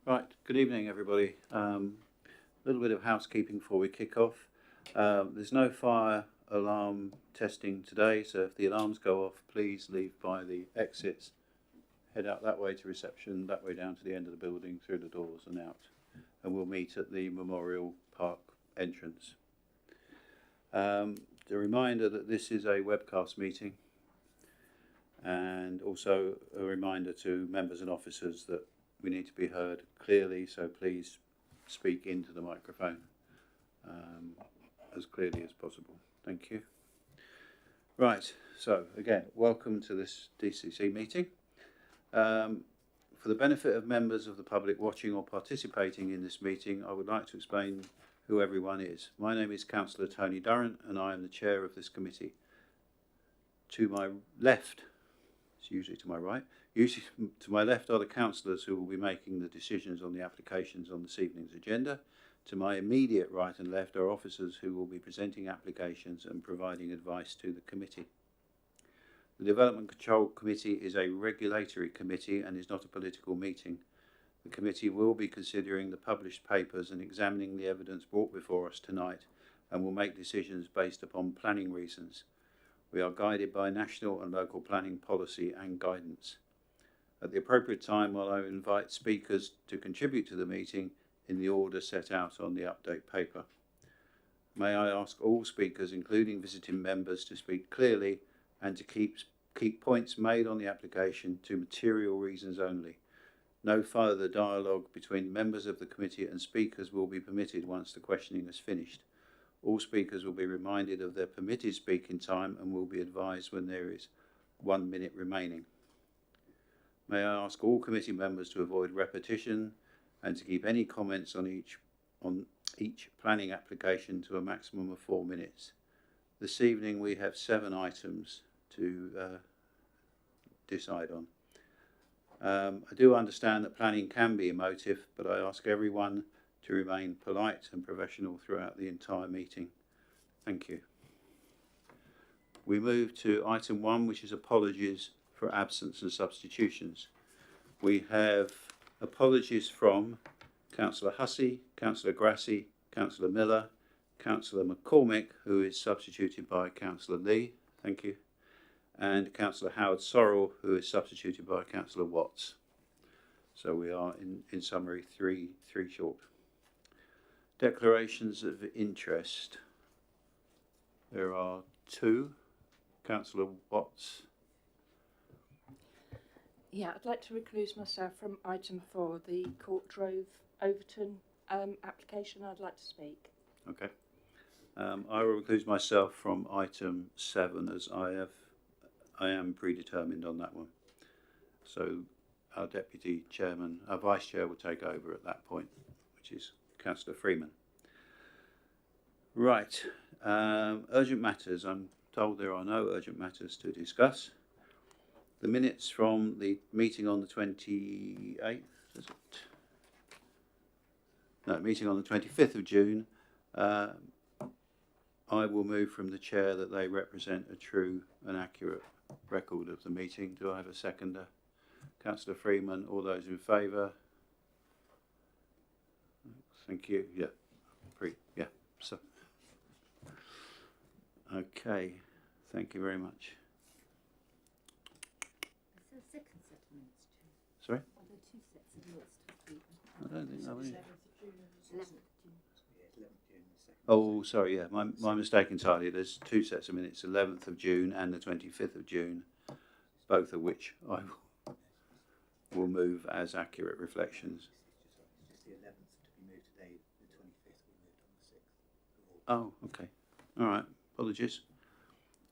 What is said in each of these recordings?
Right, good evening everybody. A little bit of housekeeping before we kick off. There's no fire alarm testing today, so if the alarms go off, please leave by the exits. Head out that way to reception, that way down to the end of the building, through the doors and out. And we'll meet at the Memorial Park entrance. A reminder that this is a webcast meeting, and also a reminder to members and officers that we need to be heard clearly, so please speak into the microphone as clearly as possible. Thank you. Right, so again, welcome to this DCC meeting. For the benefit of members of the public watching or participating in this meeting, I would like to explain who everyone is. My name is Councillor Tony Durrant and I am the chair of this committee. To my left, it's usually to my right, usually to my left are the councillors who will be making the decisions on the applications on this evening's agenda. To my immediate right and left are officers who will be presenting applications and providing advice to the committee. The Development Control Committee is a regulatory committee and is not a political meeting. The committee will be considering the published papers and examining the evidence brought before us tonight and will make decisions based upon planning reasons. We are guided by national and local planning policy and guidance. At the appropriate time, I will invite speakers to contribute to the meeting in the order set out on the update paper. May I ask all speakers, including visiting members, to speak clearly and to keep points made on the application to material reasons only. No further dialogue between members of the committee and speakers will be permitted once the questioning is finished. All speakers will be reminded of their permitted speaking time and will be advised when there is 1 minute remaining. May I ask all committee members to avoid repetition and to keep any comments on each planning application to a maximum of 4 minutes. This evening we have 7 items to decide on. I do understand that planning can be emotive, but I ask everyone to remain polite and professional throughout the entire meeting. Thank you. We move to item 1, which is apologies for absence and substitutions. We have apologies from Councillor Hussey, Councillor Grassi, Councillor Miller, Councillor McCormick, who is substituted by Councillor Lee, thank you, and Councillor Howard Sorrell, who is substituted by Councillor Watts. So we are, in summary, three short. Declarations of interest. There are 2. Councillor Watts. Yeah, I'd like to recluse myself from item 4, the Court Drove Overton application. I'd like to speak. Okay. I will recluse myself from item 7 as I am predetermined on that one. So our deputy chairman, our vice chair will take over at that point, which is Councillor Freeman. Right. Urgent matters. I'm told there are no urgent matters to discuss. The minutes from the meeting on the 28th, is it? No, meeting on the 25th of June. I will move from the chair that they represent a true and accurate record of the meeting. Do I have a seconder? Councillor Freeman, all those in favour? Thank you. Yeah. Yeah. So. Okay. Thank you very much. Sorry? Are there 2 sets of minutes to read? I don't think so. 11th of June. Oh, sorry, yeah, my mistake entirely. There's 2 sets of minutes, 11th of June and the 25th of June, both of which I will move as accurate reflections. Just the 11th to be moved today, the 25th we moved on the 6th. Oh, okay. All right, apologies.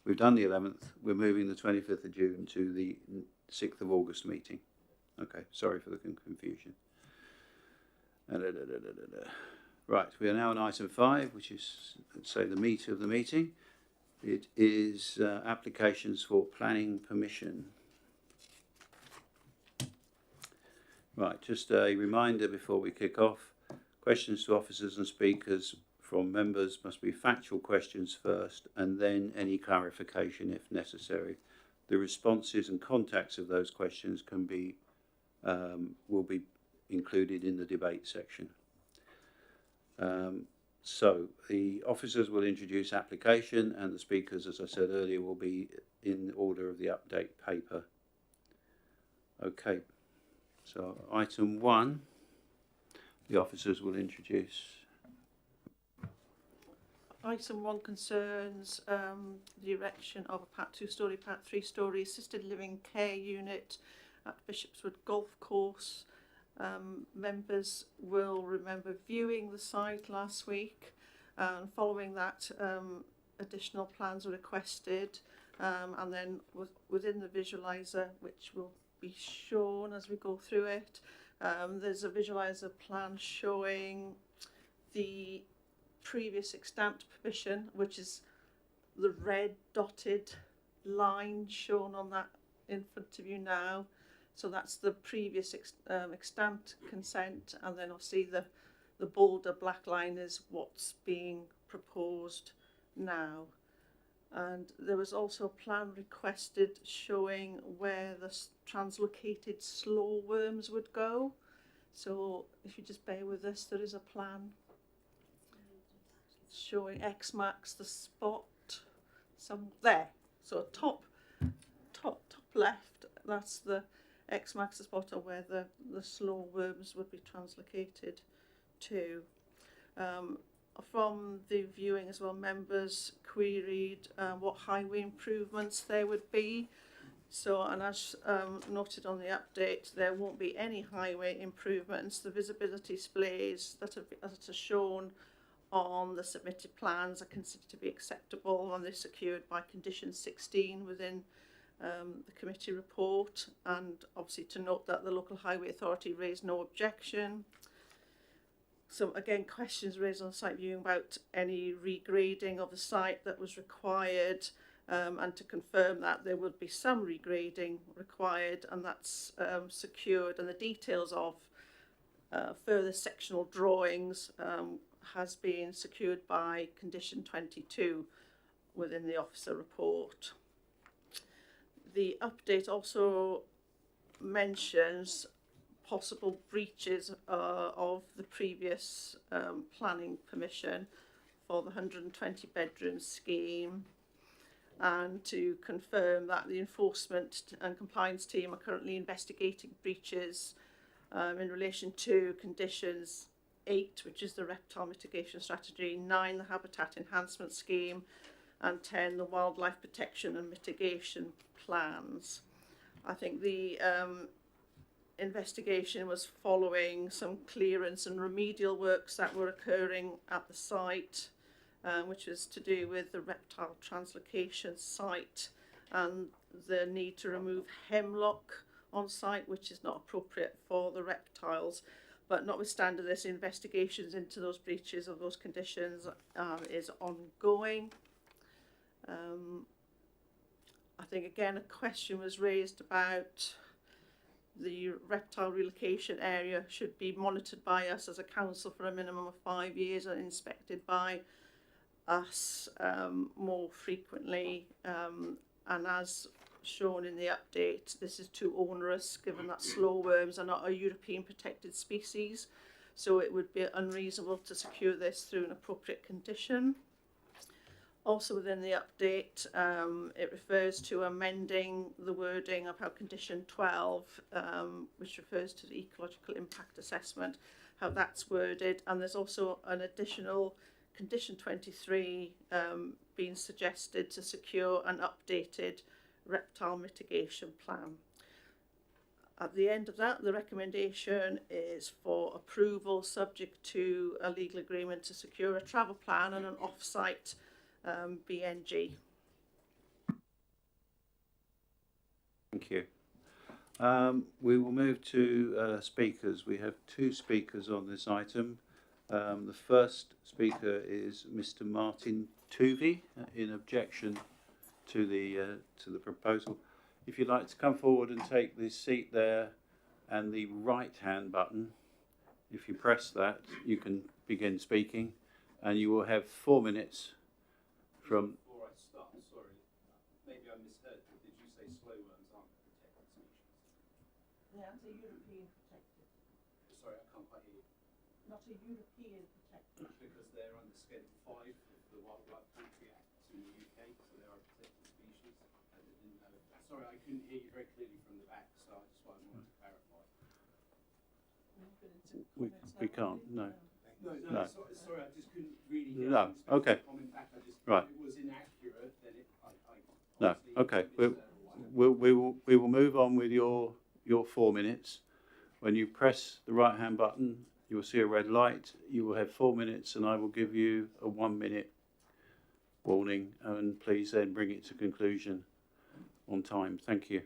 We've done the 11th. We're moving the 25th of June to the 6th of August meeting. Okay, sorry for the confusion. Right, we are now on item 5, which is, let's say, the meat of the meeting. It is applications for planning permission. Right, just a reminder before we kick off. Questions to officers and speakers from members must be factual questions first and then any clarification if necessary. The responses and contacts of those questions can be will be included in the debate section. So the officers will introduce application, and the speakers, as I said earlier, will be in order of the update paper. Okay, so item 1, the officers will introduce. Item 1 concerns the erection of a Part 2-storey, Part 3-storey assisted living care unit at Bishopswood Golf Course. Members will remember viewing the site last week, and following that additional plans were requested, and then within the visualiser, which will be shown as we go through it, there's a visualiser plan showing the previous extant permission, which is the red dotted line shown on that in front of you now. So that's the previous extant consent, and then obviously the bolder black line is what's being proposed now. And there was also a plan requested showing where the translocated slow worms would go. So if you just bear with us, there is a plan showing X marks the spot some there. So top left, that's the X marks the spot of where the slow worms would be translocated to. From the viewing as well, members queried what highway improvements there would be. So, and as noted on the update, there won't be any highway improvements. The visibility displays that are shown on the submitted plans are considered to be acceptable, and they're secured by condition 16 within the committee report, and obviously to note that the local highway authority raised no objection. So again, questions raised on site viewing about any regrading of the site that was required, and to confirm that there would be some regrading required, and that's secured, and the details of further sectional drawings has been secured by condition 22 within the officer report. The update also mentions possible breaches of the previous planning permission for the 120 bedroom scheme, and to confirm that the enforcement and compliance team are currently investigating breaches in relation to conditions 8, which is the reptile mitigation strategy, 9, the habitat enhancement scheme, and 10, the wildlife protection and mitigation plans. I think the investigation was following some clearance and remedial works that were occurring at the site, which was to do with the reptile translocation site and the need to remove hemlock on site, which is not appropriate for the reptiles. But notwithstanding this, investigations into those breaches of those conditions is ongoing. I think again a question was raised about the reptile relocation area should be monitored by us as a council for a minimum of 5 years and inspected by us more frequently, and as shown in the update, this is too onerous given that slow worms are not a European protected species, so it would be unreasonable to secure this through an appropriate condition. Also within the update, it refers to amending the wording of how condition 12, which refers to the ecological impact assessment, how that's worded, and there's also an additional condition 23 being suggested to secure an updated reptile mitigation plan. At the end of that, the recommendation is for approval subject to a legal agreement to secure a travel plan and an off-site BNG. Thank you. We will move to speakers. We have 2 speakers on this item. The first speaker is Mr. Martin Tuvey in objection to the proposal. If you'd like to come forward and take the seat there, and the right hand button, if you press that, you can begin speaking, and you will have 4 minutes from... Before I start, sorry, maybe I misheard, but did you say slow worms aren't a protected species? Yeah, it's a European protected. sorry, I can't quite hear you. Not a European protected. Because they're under Schedule 5 of the Wildlife Sanctuary Act in the UK, so they are a protected species. I didn't know. Sorry, I couldn't hear you very clearly from the back, so I just wanted to clarify. We can't, no. No. Sorry, I just couldn't really hear. No, okay. Comment back. I just, Right. If it was inaccurate, then No, okay. We will move on with your 4 minutes. When you press the right hand button, you will see a red light. You will have 4 minutes, and I will give you a 1 minute warning. And please then bring it to conclusion on time. Thank you.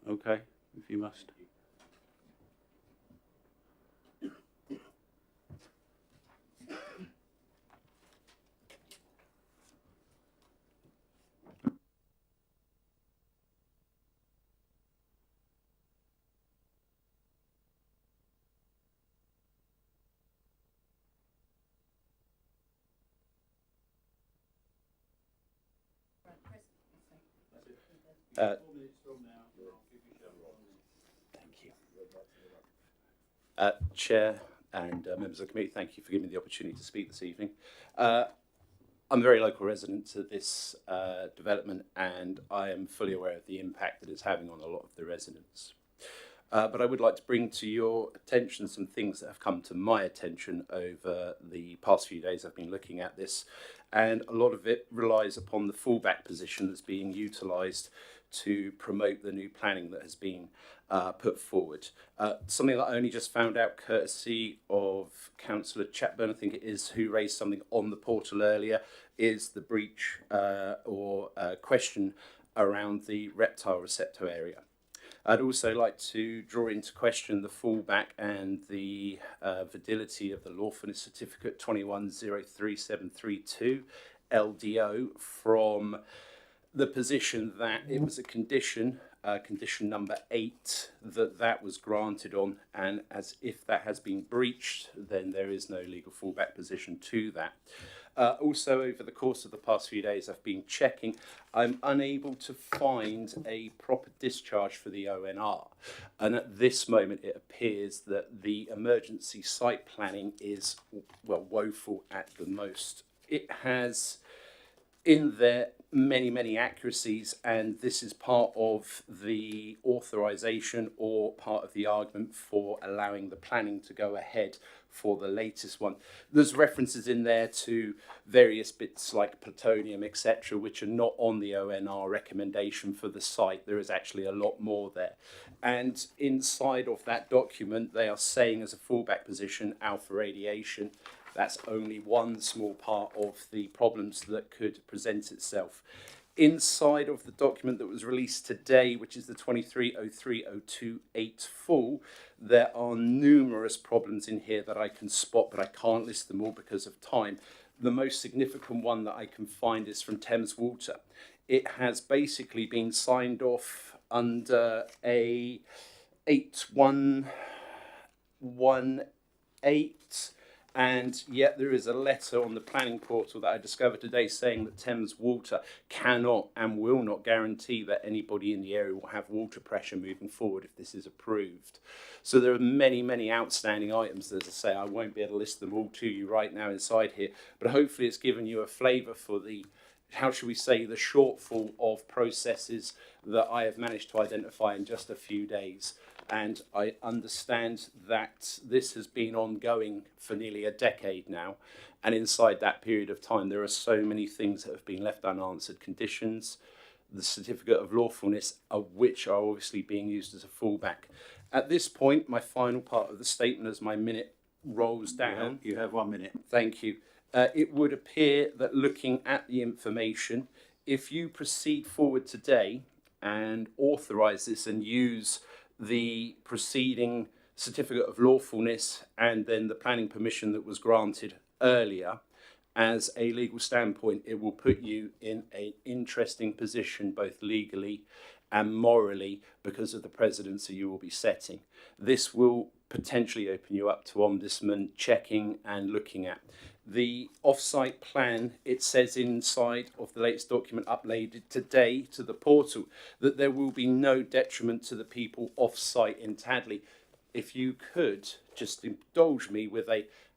Okay, if you must. Thank you. Chair and members of the committee, thank you for giving me the opportunity to speak this evening. I'm a very local resident to this development, and I am fully aware of the impact that it's having on a lot of the residents. But I would like to bring to your attention some things that have come to my attention over the past few days. I've been looking at this, and a lot of it relies upon the fallback position that's being utilised to promote the new planning that has been put forward. Something that I only just found out courtesy of Councillor Chatburn, I think it is, who raised something on the portal earlier, is the breach or question around the reptile receptor area. I'd also like to draw into question the fallback and the validity of the lawfulness certificate 2103732 LDO from the position that it was a condition, condition number 8, that was granted on, and as if that has been breached, then there is no legal fallback position to that. Also, over the course of the past few days, I've been checking. I'm unable to find a proper discharge for the ONR. And at this moment, it appears that the emergency site planning is, well, woeful at the most. It has in there many accuracies, and this is part of the authorization or part of the argument for allowing the planning to go ahead for the latest one. There's references in there to various bits like plutonium, etc., which are not on the ONR recommendation for the site. There is actually a lot more there. And inside of that document, they are saying as a fallback position, alpha radiation. That's only one small part of the problems that could present itself. Inside of the document that was released today, which is the 2303.028 full, there are numerous problems in here that I can spot, but I can't list them all because of time. The most significant one that I can find is from Thames Water. It has basically been signed off under a 8118, and yet there is a letter on the planning portal that I discovered today saying that Thames Water cannot and will not guarantee that anybody in the area will have water pressure moving forward if this is approved. So there are many outstanding items. As I say, I won't be able to list them all to you right now inside here, but hopefully it's given you a flavour for the, how should we say, the shortfall of processes that I have managed to identify in just a few days. And I understand that this has been ongoing for nearly a decade now. And inside that period of time, there are so many things that have been left unanswered. Conditions, the certificate of lawfulness, of which are obviously being used as a fallback. At this point, my final part of the statement as my minute rolls down. You have 1 minute. Thank you. It would appear that looking at the information, if you proceed forward today and authorise this and use the preceding certificate of lawfulness and then the planning permission that was granted earlier as a legal standpoint, it will put you in an interesting position both legally and morally because of the presidency you will be setting. This will potentially open you up to ombudsman checking and looking at. The off-site plan, it says inside of the latest document uploaded today to the portal that there will be no detriment to the people off-site in Tadley. If you could just indulge me with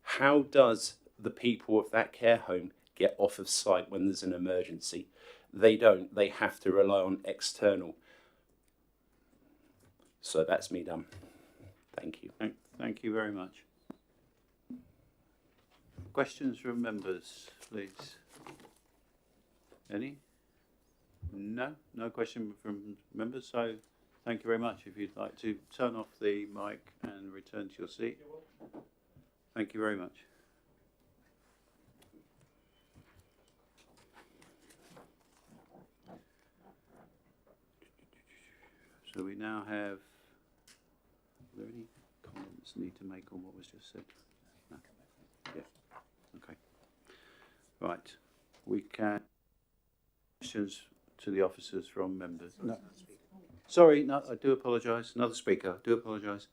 how does the people of that care home get off of site when there's an emergency? They don't. They have to rely on external. So that's me done. Thank you. Thank you very much. Questions from members, please. Any? No? No question from members, so thank you very much. If you'd like to turn off the mic and return to your seat. Thank you very much. So we now have, are there any comments need to make on what was just said? No. Yeah. Okay. Right. We can questions to the officers from members. No. Sorry, no, I do apologise. Another speaker. I do apologise.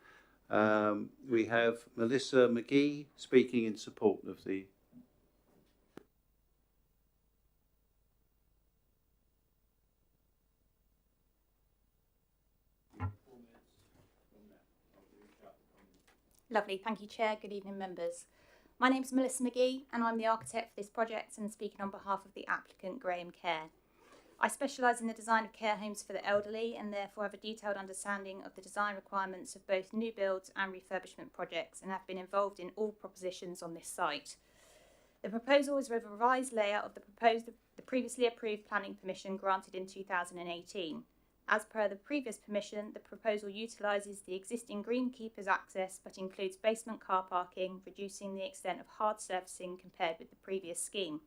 We have Melissa McGee speaking in support of the. Lovely, thank you, Chair. Good evening, members. My name's Melissa McGee and I'm the architect for this project and speaking on behalf of the applicant Graham Care. I specialise in the design of care homes for the elderly and therefore have a detailed understanding of the design requirements of both new builds and refurbishment projects and have been involved in all propositions on this site. The proposal is a revised layout of the previously approved planning permission granted in 2018. As per the previous permission, the proposal utilises the existing greenkeeper's access but includes basement car parking, reducing the extent of hard surfacing compared with the previous scheme.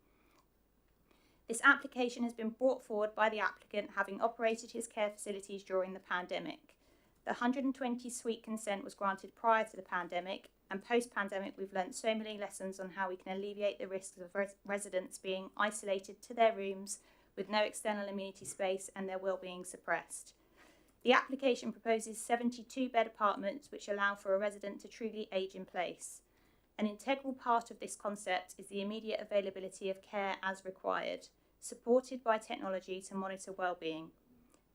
This application has been brought forward by the applicant having operated his care facilities during the pandemic. The 120 suite consent was granted prior to the pandemic, and post-pandemic we've learnt so many lessons on how we can alleviate the risks of residents being isolated to their rooms with no external amenity space and their well-being suppressed. The application proposes 72-bed apartments which allow for a resident to truly age in place. An integral part of this concept is the immediate availability of care as required, supported by technology to monitor well-being.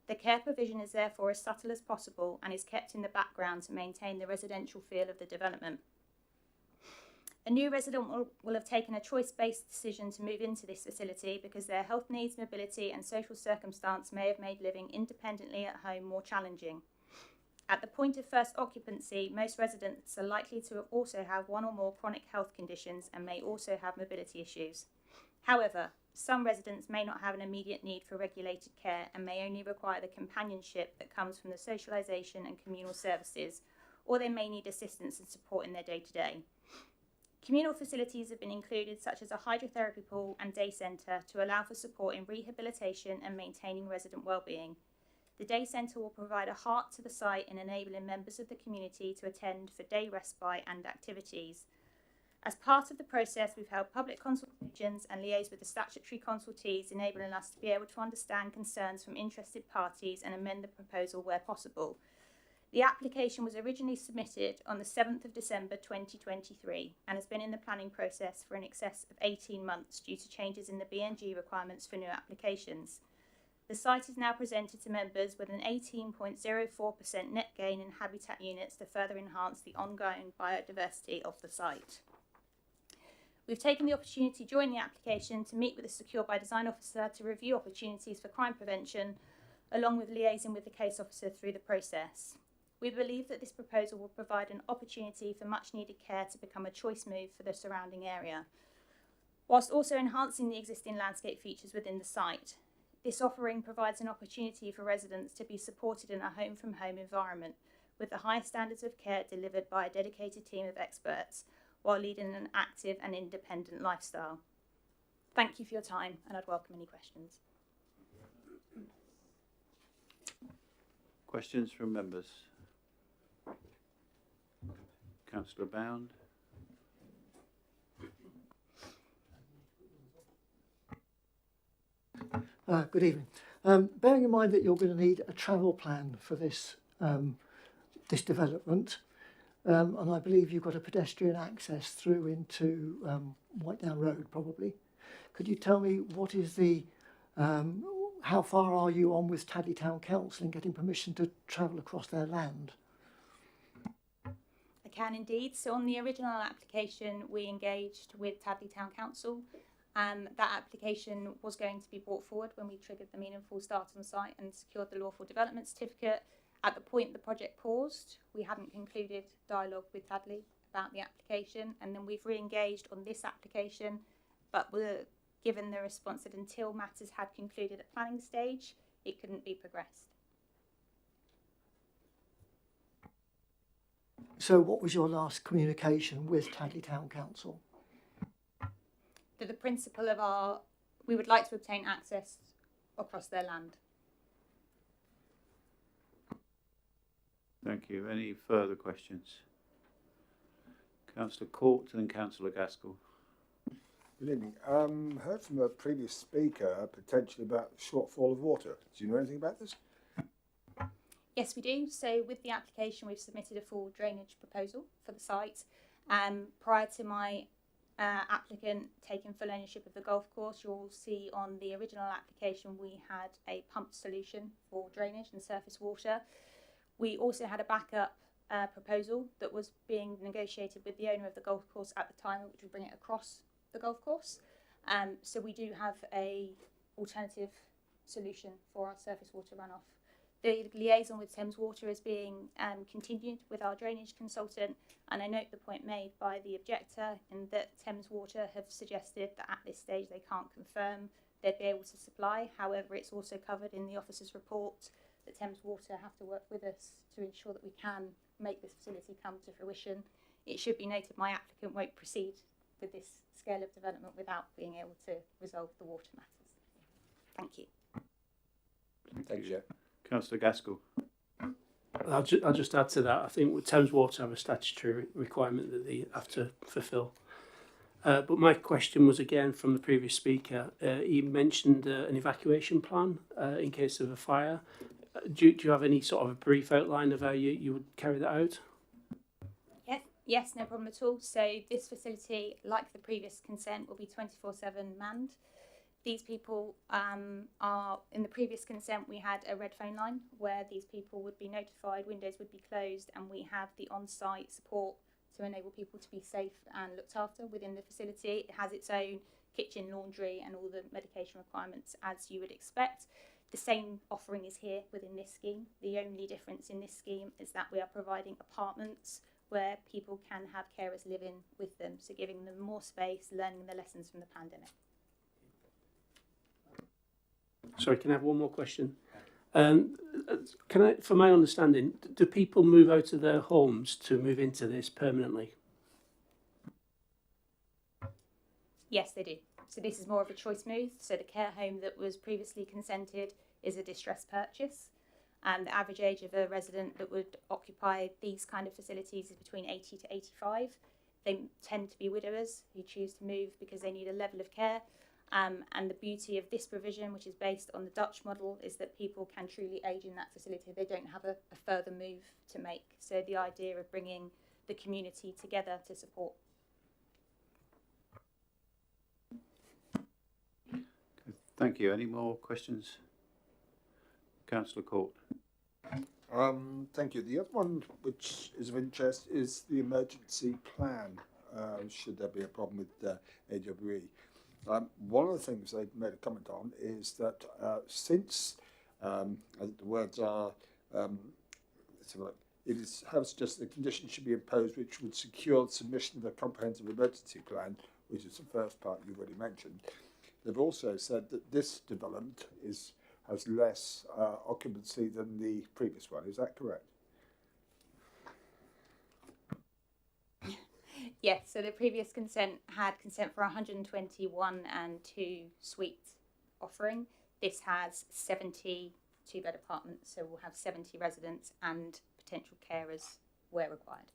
The care provision is therefore as subtle as possible and is kept in the background to maintain the residential feel of the development. A new resident will have taken a choice-based decision to move into this facility because their health needs, mobility and social circumstance may have made living independently at home more challenging. At the point of first occupancy, most residents are likely to also have one or more chronic health conditions and may also have mobility issues. However, some residents may not have an immediate need for regulated care and may only require the companionship that comes from the socialisation and communal services, or they may need assistance and support in their day-to-day. Communal facilities have been included, such as a hydrotherapy pool and day centre, to allow for support in rehabilitation and maintaining resident wellbeing. The day centre will provide a heart to the site in enabling members of the community to attend for day respite and activities. As part of the process, we've held public consultations and liaised with the statutory consultees, enabling us to be able to understand concerns from interested parties and amend the proposal where possible. The application was originally submitted on the 7th of December 2023 and has been in the planning process for in excess of 18 months due to changes in the BNG requirements for new applications. The site is now presented to members with an 18.04% net gain in habitat units to further enhance the ongoing biodiversity of the site. We've taken the opportunity during the application to meet with the Secure by Design officer to review opportunities for crime prevention, along with liaising with the case officer through the process. We believe that this proposal will provide an opportunity for much needed care to become a choice move for the surrounding area, whilst also enhancing the existing landscape features within the site. This offering provides an opportunity for residents to be supported in a home-from-home environment with the highest standards of care delivered by a dedicated team of experts while leading an active and independent lifestyle. Thank you for your time and I'd welcome any questions. Questions from members? Councillor Bound. Good evening. Bearing in mind that you're going to need a travel plan for this this development, and I believe you've got a pedestrian access through into Whitedown Road, probably. Could you tell me what is the, how far are you on with Tadley Town Council in getting permission to travel across their land? I can indeed. So on the original application, we engaged with Tadley Town Council. That application was going to be brought forward when we triggered the meaningful start on site and secured the lawful development certificate. At the point the project paused, we hadn't concluded dialogue with Tadley about the application, and then we've re-engaged on this application, but were given the response that until matters had concluded at planning stage, it couldn't be progressed. So what was your last communication with Tadley Town Council? The principle of we would like to obtain access across their land. Thank you. Any further questions? Councillor Court and then Councillor Gaskell. Good evening. Heard from a previous speaker potentially about shortfall of water. Do you know anything about this? Yes, we do. So with the application, we've submitted a full drainage proposal for the site. Prior to my applicant taking full ownership of the golf course, you'll see on the original application we had a pumped solution for drainage and surface water. We also had a backup proposal that was being negotiated with the owner of the golf course at the time, which would bring it across the golf course. So we do have a alternative solution for our surface water runoff. The liaison with Thames Water is being continued with our drainage consultant, and I note the point made by the objector in that Thames Water have suggested that at this stage they can't confirm they'd be able to supply. However, it's also covered in the officer's report that Thames Water have to work with us to ensure that we can make this facility come to fruition. It should be noted my applicant won't proceed with this scale of development without being able to resolve the water matters. Thank you. Thank you. Councillor Gaskell. I'll just add to that. I think Thames Water have a statutory requirement that they have to fulfil. But my question was again from the previous speaker. He mentioned an evacuation plan in case of a fire. Do you have any sort of a brief outline of how you would carry that out? Yes, no problem at all. So this facility, like the previous consent, will be 24/7 manned. These people are, in the previous consent, we had a red phone line where these people would be notified, windows would be closed, and we have the on-site support to enable people to be safe and looked after within the facility. It has its own kitchen, laundry, and all the medication requirements as you would expect. The same offering is here within this scheme. The only difference in this scheme is that we are providing apartments where people can have carers living with them, so giving them more space, learning the lessons from the pandemic. Sorry, can I have one more question? Can I, for my understanding, do people move out of their homes to move into this permanently? Yes, they do. So this is more of a choice move. So the care home that was previously consented is a distress purchase. And the average age of a resident that would occupy these kind of facilities is between 80 to 85. They tend to be widowers who choose to move because they need a level of care. And the beauty of this provision, which is based on the Dutch model, is that people can truly age in that facility. They don't have a further move to make. So the idea of bringing the community together to support. Thank you. Any more questions? Councillor Court. Thank you. The other one which is of interest is the emergency plan, should there be a problem with AWE. One of the things they've made a comment on is that since, I think the words are, has just the condition should be imposed which would secure the submission of a comprehensive emergency plan, which is the first part you've already mentioned. They've also said that this development has less occupancy than the previous one. Is that correct? Yes, so the previous consent had consent for 121 and 2 suite offering. This has 70 two-bed apartments, so we'll have 70 residents and potential carers where required.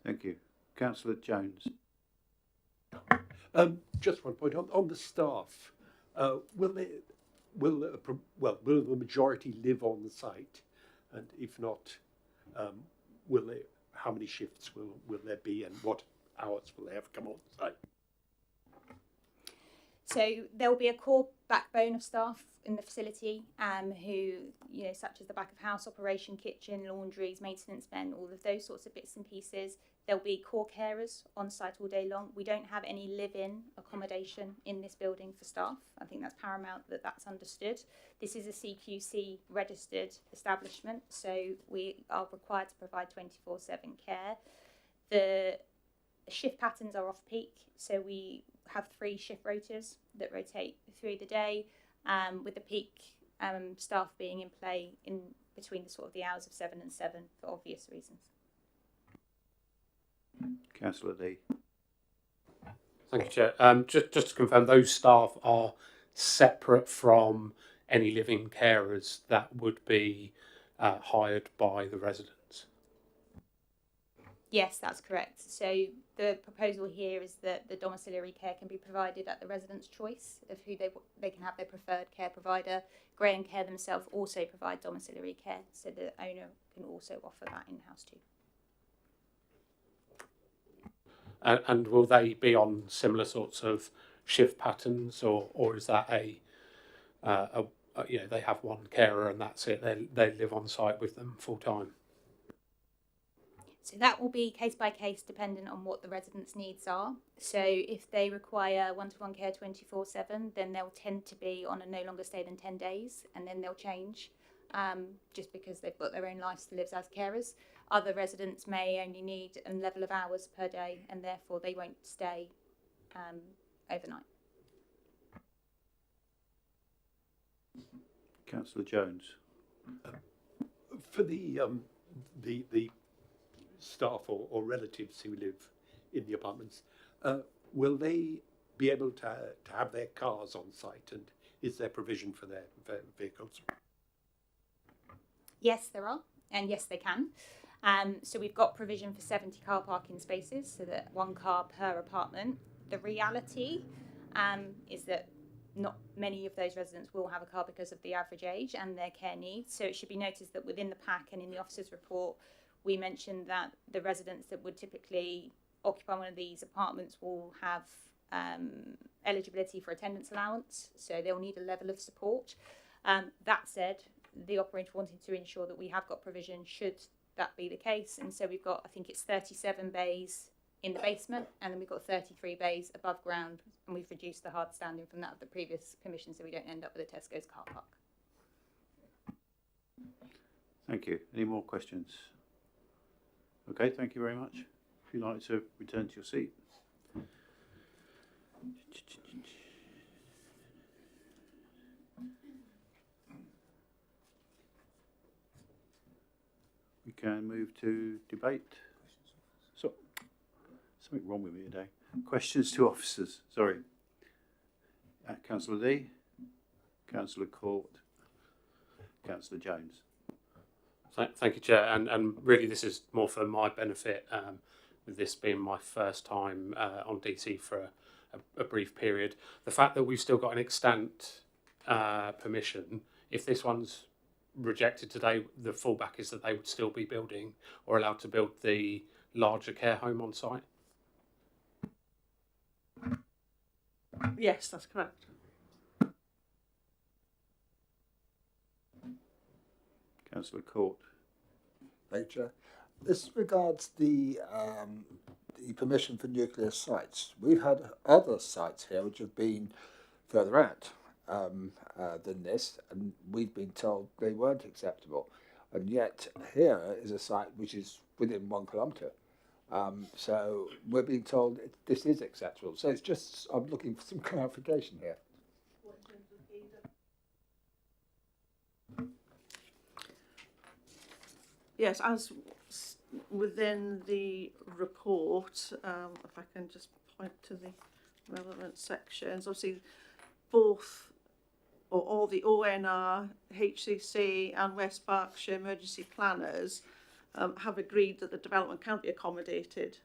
Thank you. Councillor Jones. Just one point on the staff. Will the majority live on the site? And if not, how many shifts will there be, and what hours will they have come on site? So there will be a core backbone of staff in the facility who, such as the back of house operation, kitchen, laundries, maintenance men, all of those sorts of bits and pieces. There'll be core carers on site all day long. We don't have any live-in accommodation in this building for staff. I think that's paramount that that's understood. This is a CQC registered establishment, so we are required to provide 24/7 care. The shift patterns are off-peak, so we have 3 shift rotors that rotate through the day, with the peak staff being in play in between the hours of 7 and 7 for obvious reasons. Councillor Lee. Thank you, Chair. Just to confirm, those staff are separate from any living carers that would be hired by the residents? Yes, that's correct. So the proposal here is that the domiciliary care can be provided at the resident's choice of who they can have their preferred care provider. Graham Care themselves also provide domiciliary care, so the owner can also offer that in-house too. And will they be on similar sorts of shift patterns, or is that they have one carer and that's it? They live on site with them full time. So that will be case by case, dependent on what the residents' needs are. So if they require one-to-one care 24/7, then they'll tend to be on a no longer stay than 10 days, and then they'll change, just because they've got their own lives to live as carers. Other residents may only need a level of hours per day, and therefore they won't stay overnight. Councillor Jones. For the staff or relatives who live in the apartments, will they be able to have their cars on site, and is there provision for their vehicles? Yes, there are, and yes, they can. So we've got provision for 70 car parking spaces, so that 1 car per apartment. The reality is that not many of those residents will have a car because of the average age and their care needs. So it should be noticed that within the pack and in the officer's report, we mentioned that the residents that would typically occupy one of these apartments will have eligibility for attendance allowance, so they'll need a level of support. That said, the operator wanted to ensure that we have got provision should that be the case, and so we've got, I think it's 37 bays in the basement, and then we've got 33 bays above ground, and we've reduced the hard standing from that of the previous permission, so we don't end up with a Tesco's car park. Thank you. Any more questions? Okay, thank you very much. If you'd like to return to your seat. We can move to debate. So, something wrong with me today. Questions to officers. Sorry. Councillor Lee, Councillor Court, Councillor Jones. Thank you, Chair. And really, this is more for my benefit, with this being my first time on DC for a brief period. The fact that we've still got an extant permission, if this one's rejected today, the fallback is that they would still be building or allowed to build the larger care home on site. Yes, that's correct. Councillor Court. Thank you, Chair. This regards the permission for nuclear sites. We've had other sites here which have been further out than this, and we've been told they weren't acceptable. And yet here is a site which is within 1 kilometre. So we're being told this is acceptable. So it's just, I'm looking for some clarification here. Yes, as within the report, if I can just point to the relevant sections, obviously both or all the ONR, HCC and West Berkshire emergency planners have agreed that the development can be accommodated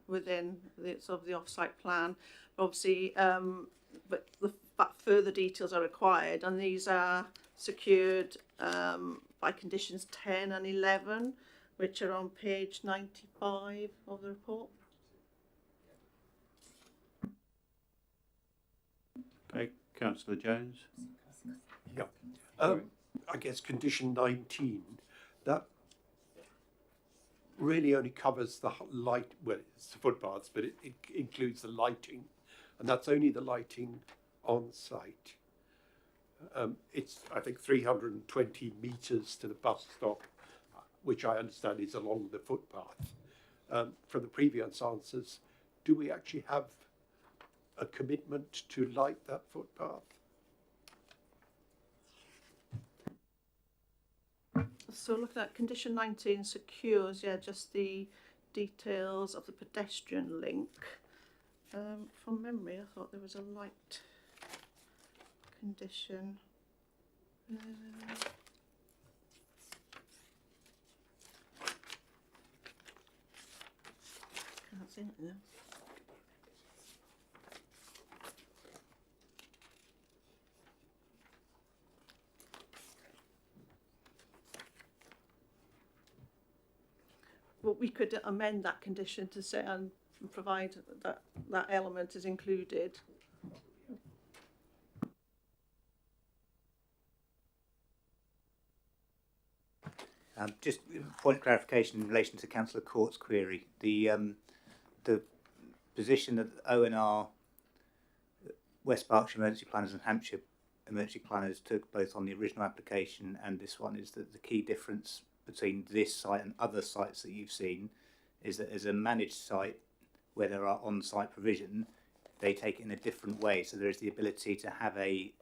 within the sort of the off-site plan. Obviously, but further details are required, and these are secured by conditions 10 and 11 which are on page 95 of the report. Okay, Councillor Jones. Yeah. I guess condition 19, that really only covers the light, well, it's the footpaths, but it includes the lighting, and that's only the lighting on site. It's, I think, 320 metres to the bus stop, which I understand is along the footpath. From the previous answers, do we actually have a commitment to light that footpath? So looking at condition 19 secures, yeah, just the details of the pedestrian link. From memory, I thought there was a light condition. Can't see it there. But we could amend that condition to say and provide that that element is included. Just a point of clarification in relation to Councillor Court's query. The position that ONR, West Berkshire Emergency Planners and Hampshire Emergency Planners took both on the original application and this one is that the key difference between this site and other sites that you've seen is that as a managed site where there are on-site provision, they take it in a different way. So there is the ability to have a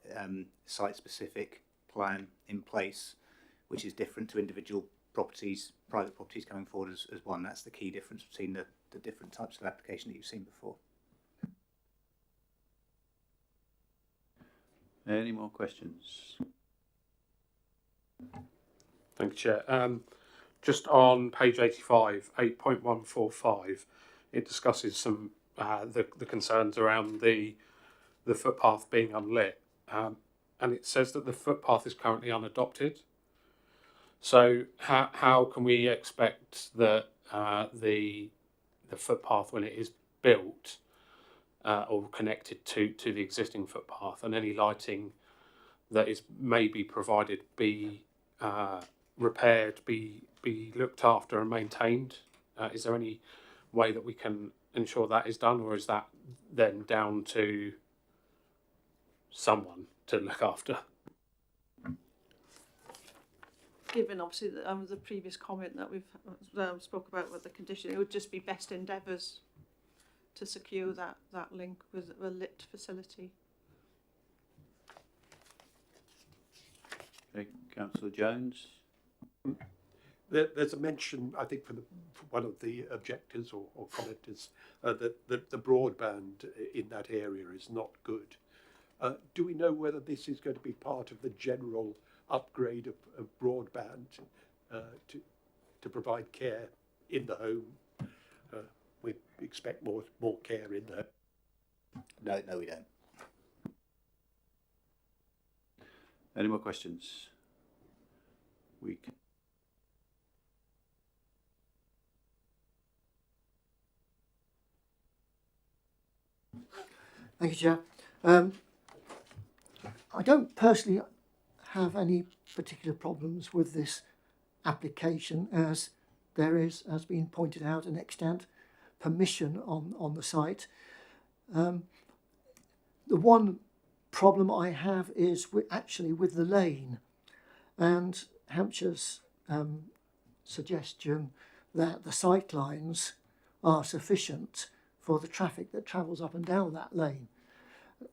site-specific plan in place, which is different to individual properties, private properties coming forward as one. That's the key difference between the different types of application that you've seen before. Any more questions? Thank you, Chair. Just on page 85, 8.145, it discusses some the concerns around the footpath being unlit, and it says that the footpath is currently unadopted. So how can we expect that the footpath, when it is built or connected to the existing footpath, and any lighting that is maybe provided be repaired, be looked after and maintained? Is there any way that we can ensure that is done, or is that then down to someone to look after? Given obviously the previous comment that we've spoke about with the condition, it would just be best endeavours to secure that link with a lit facility. Okay, Councillor Jones. There's a mention, I think, from one of the objectors or commenters that the broadband in that area is not good. Do we know whether this is going to be part of the general upgrade of broadband to provide care in the home? We expect more care in there. No, we don't. Any more questions? We can. Thank you, Chair. I don't personally have any particular problems with this application, as there is, as been pointed out, an extant permission on the site. The one problem I have is actually with the lane, and Hampshire's suggestion that the sight lines are sufficient for the traffic that travels up and down that lane,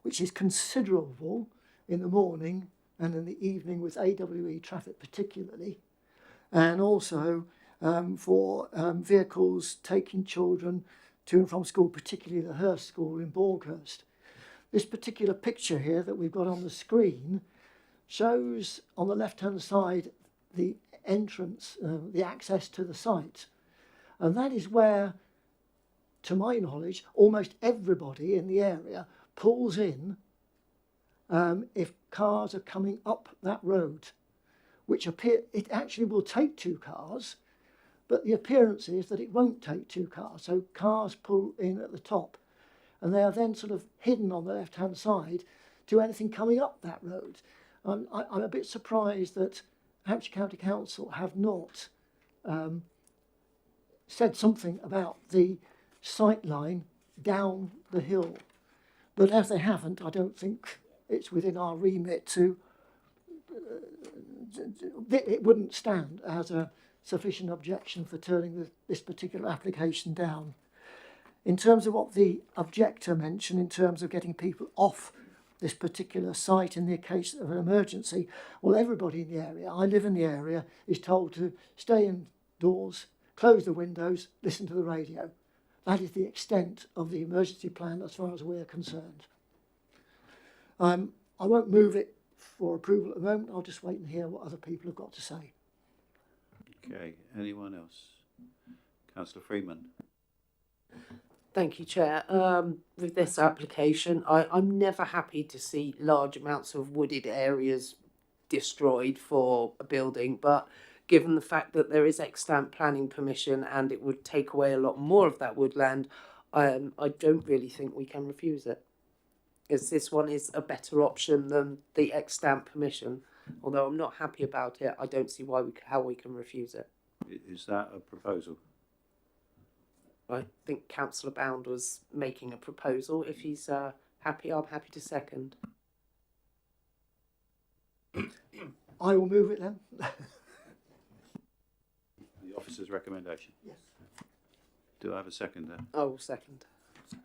which is considerable in the morning and in the evening with AWE traffic particularly, and also for vehicles taking children to and from school, particularly the Hurst School in Borghurst. This particular picture here that we've got on the screen shows on the left-hand side the entrance, the access to the site, and that is where, to my knowledge, almost everybody in the area pulls in if cars are coming up that road, which it actually will take two cars, but the appearance is that it won't take two cars. So cars pull in at the top, and they are then sort of hidden on the left-hand side to anything coming up that road. I'm a bit surprised that Hampshire County Council have not said something about the sight line down the hill. But as they haven't, I don't think it's within our remit to... it wouldn't stand as a sufficient objection for turning this particular application down. In terms of what the objector mentioned, in terms of getting people off this particular site in the case of an emergency, well, everybody in the area, I live in the area, is told to stay indoors, close the windows, listen to the radio. That is the extent of the emergency plan as far as we're concerned. I won't move it for approval at the moment. I'll just wait and hear what other people have got to say. Okay, anyone else? Councillor Freeman. Thank you, Chair. With this application, I'm never happy to see large amounts of wooded areas destroyed for a building, but given the fact that there is extant planning permission and it would take away a lot more of that woodland, I don't really think we can refuse it. As this one is a better option than the extant permission. Although I'm not happy about it, I don't see how we can refuse it. Is that a proposal? I think Councillor Bound was making a proposal. If he's happy, I'm happy to second. I will move it then. The officer's recommendation? Yes. Do I have a second there? I will second.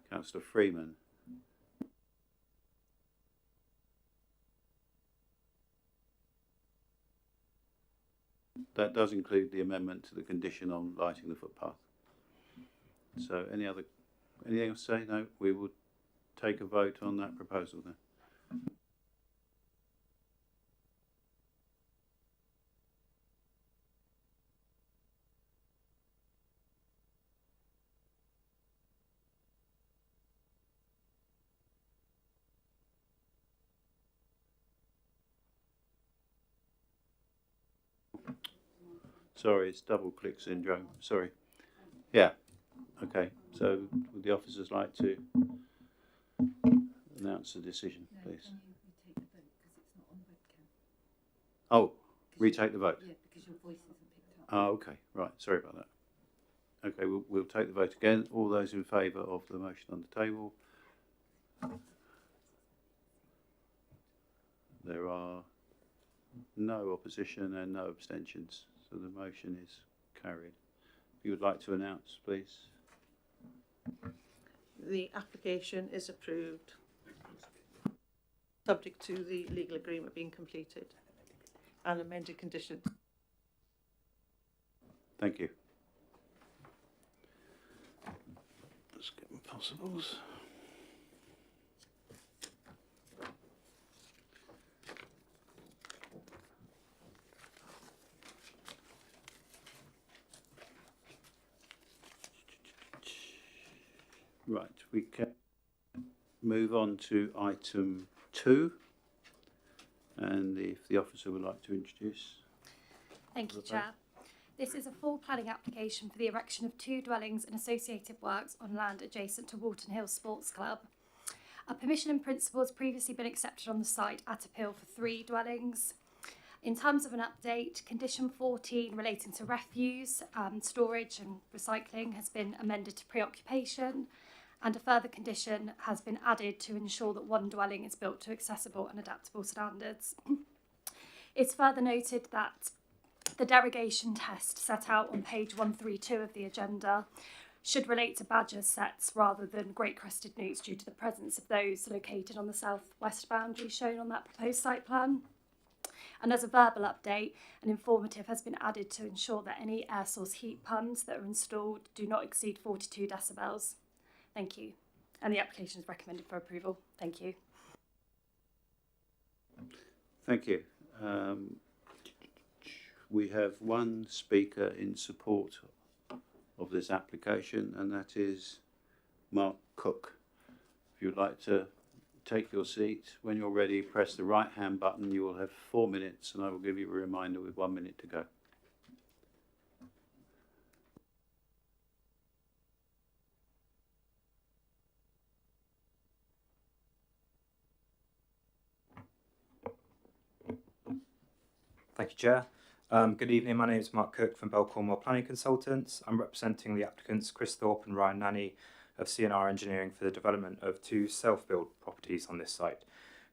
Councillor Freeman. That does include the amendment to the condition on lighting the footpath. So anything else to say? No, we will take a vote on that proposal then. Sorry, it's double click syndrome. Sorry. Yeah. Okay. So would the officers like to announce the decision, please? Can you retake the vote because it's not on webcam? Oh, retake the vote. Yeah, because your voice isn't picked up. Oh, okay. Right. Sorry about that. Okay, we'll take the vote again. All those in favour of the motion on the table? There are no opposition and no abstentions. So the motion is carried. If you would like to announce, please. The application is approved, subject to the legal agreement being completed and amended conditions. Thank you. Let's get my possibles. Right, we can move on to item 2, and if the officer would like to introduce. Thank you, Chair. This is a full planning application for the erection of 2 dwellings and associated works on land adjacent to Walton Hill Sports Club. A permission in principle has previously been accepted on the site at appeal for 3 dwellings. In terms of an update, condition 14 relating to refuse, storage and recycling has been amended to preoccupation, and a further condition has been added to ensure that 1 dwelling is built to accessible and adaptable standards. It's further noted that the derogation test set out on page 132 of the agenda should relate to badger sets rather than great crested newts due to the presence of those located on the south-west boundary shown on that proposed site plan. And as a verbal update, an informative has been added to ensure that any air source heat pumps that are installed do not exceed 42 decibels. Thank you. And the application is recommended for approval. Thank you. Thank you. We have 1 speaker in support of this application, and that is Mark Cook. If you'd like to take your seat, when you're ready, press the right hand button. You will have 4 minutes, and I will give you a reminder with 1 minute to go. Thank you, Chair. Good evening. My name is Mark Cook from Bell Cornwall Planning Consultants. I'm representing the applicants Chris Thorpe and Ryan Nanny of CNR Engineering for the development of 2 self-build properties on this site.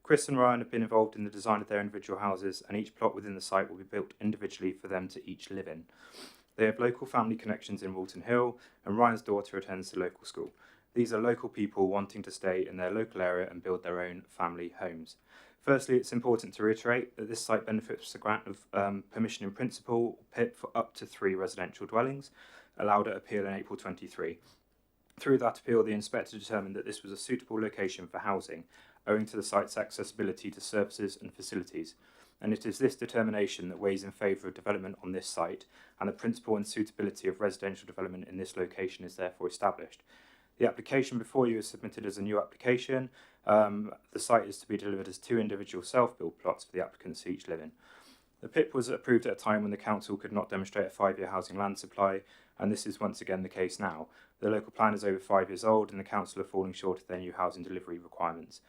Chris and Ryan have been involved in the design of their individual houses, and each plot within the site will be built individually for them to each live in. They have local family connections in Walton Hill, and Ryan's daughter attends the local school. These are local people wanting to stay in their local area and build their own family homes. Firstly, it's important to reiterate that this site benefits the grant of permission in principle, PIP, for up to 3 residential dwellings, allowed at appeal in April 23. Through that appeal, the inspector determined that this was a suitable location for housing, owing to the site's accessibility to services and facilities. And it is this determination that weighs in favour of development on this site, and the principle and suitability of residential development in this location is therefore established. The application before you is submitted as a new application. The site is to be delivered as 2 individual self-build plots for the applicants to each live in. The PIP was approved at a time when the council could not demonstrate a 5-year housing land supply, and this is once again the case now. The local plan is over 5 years old, and the council are falling short of their new housing delivery requirements.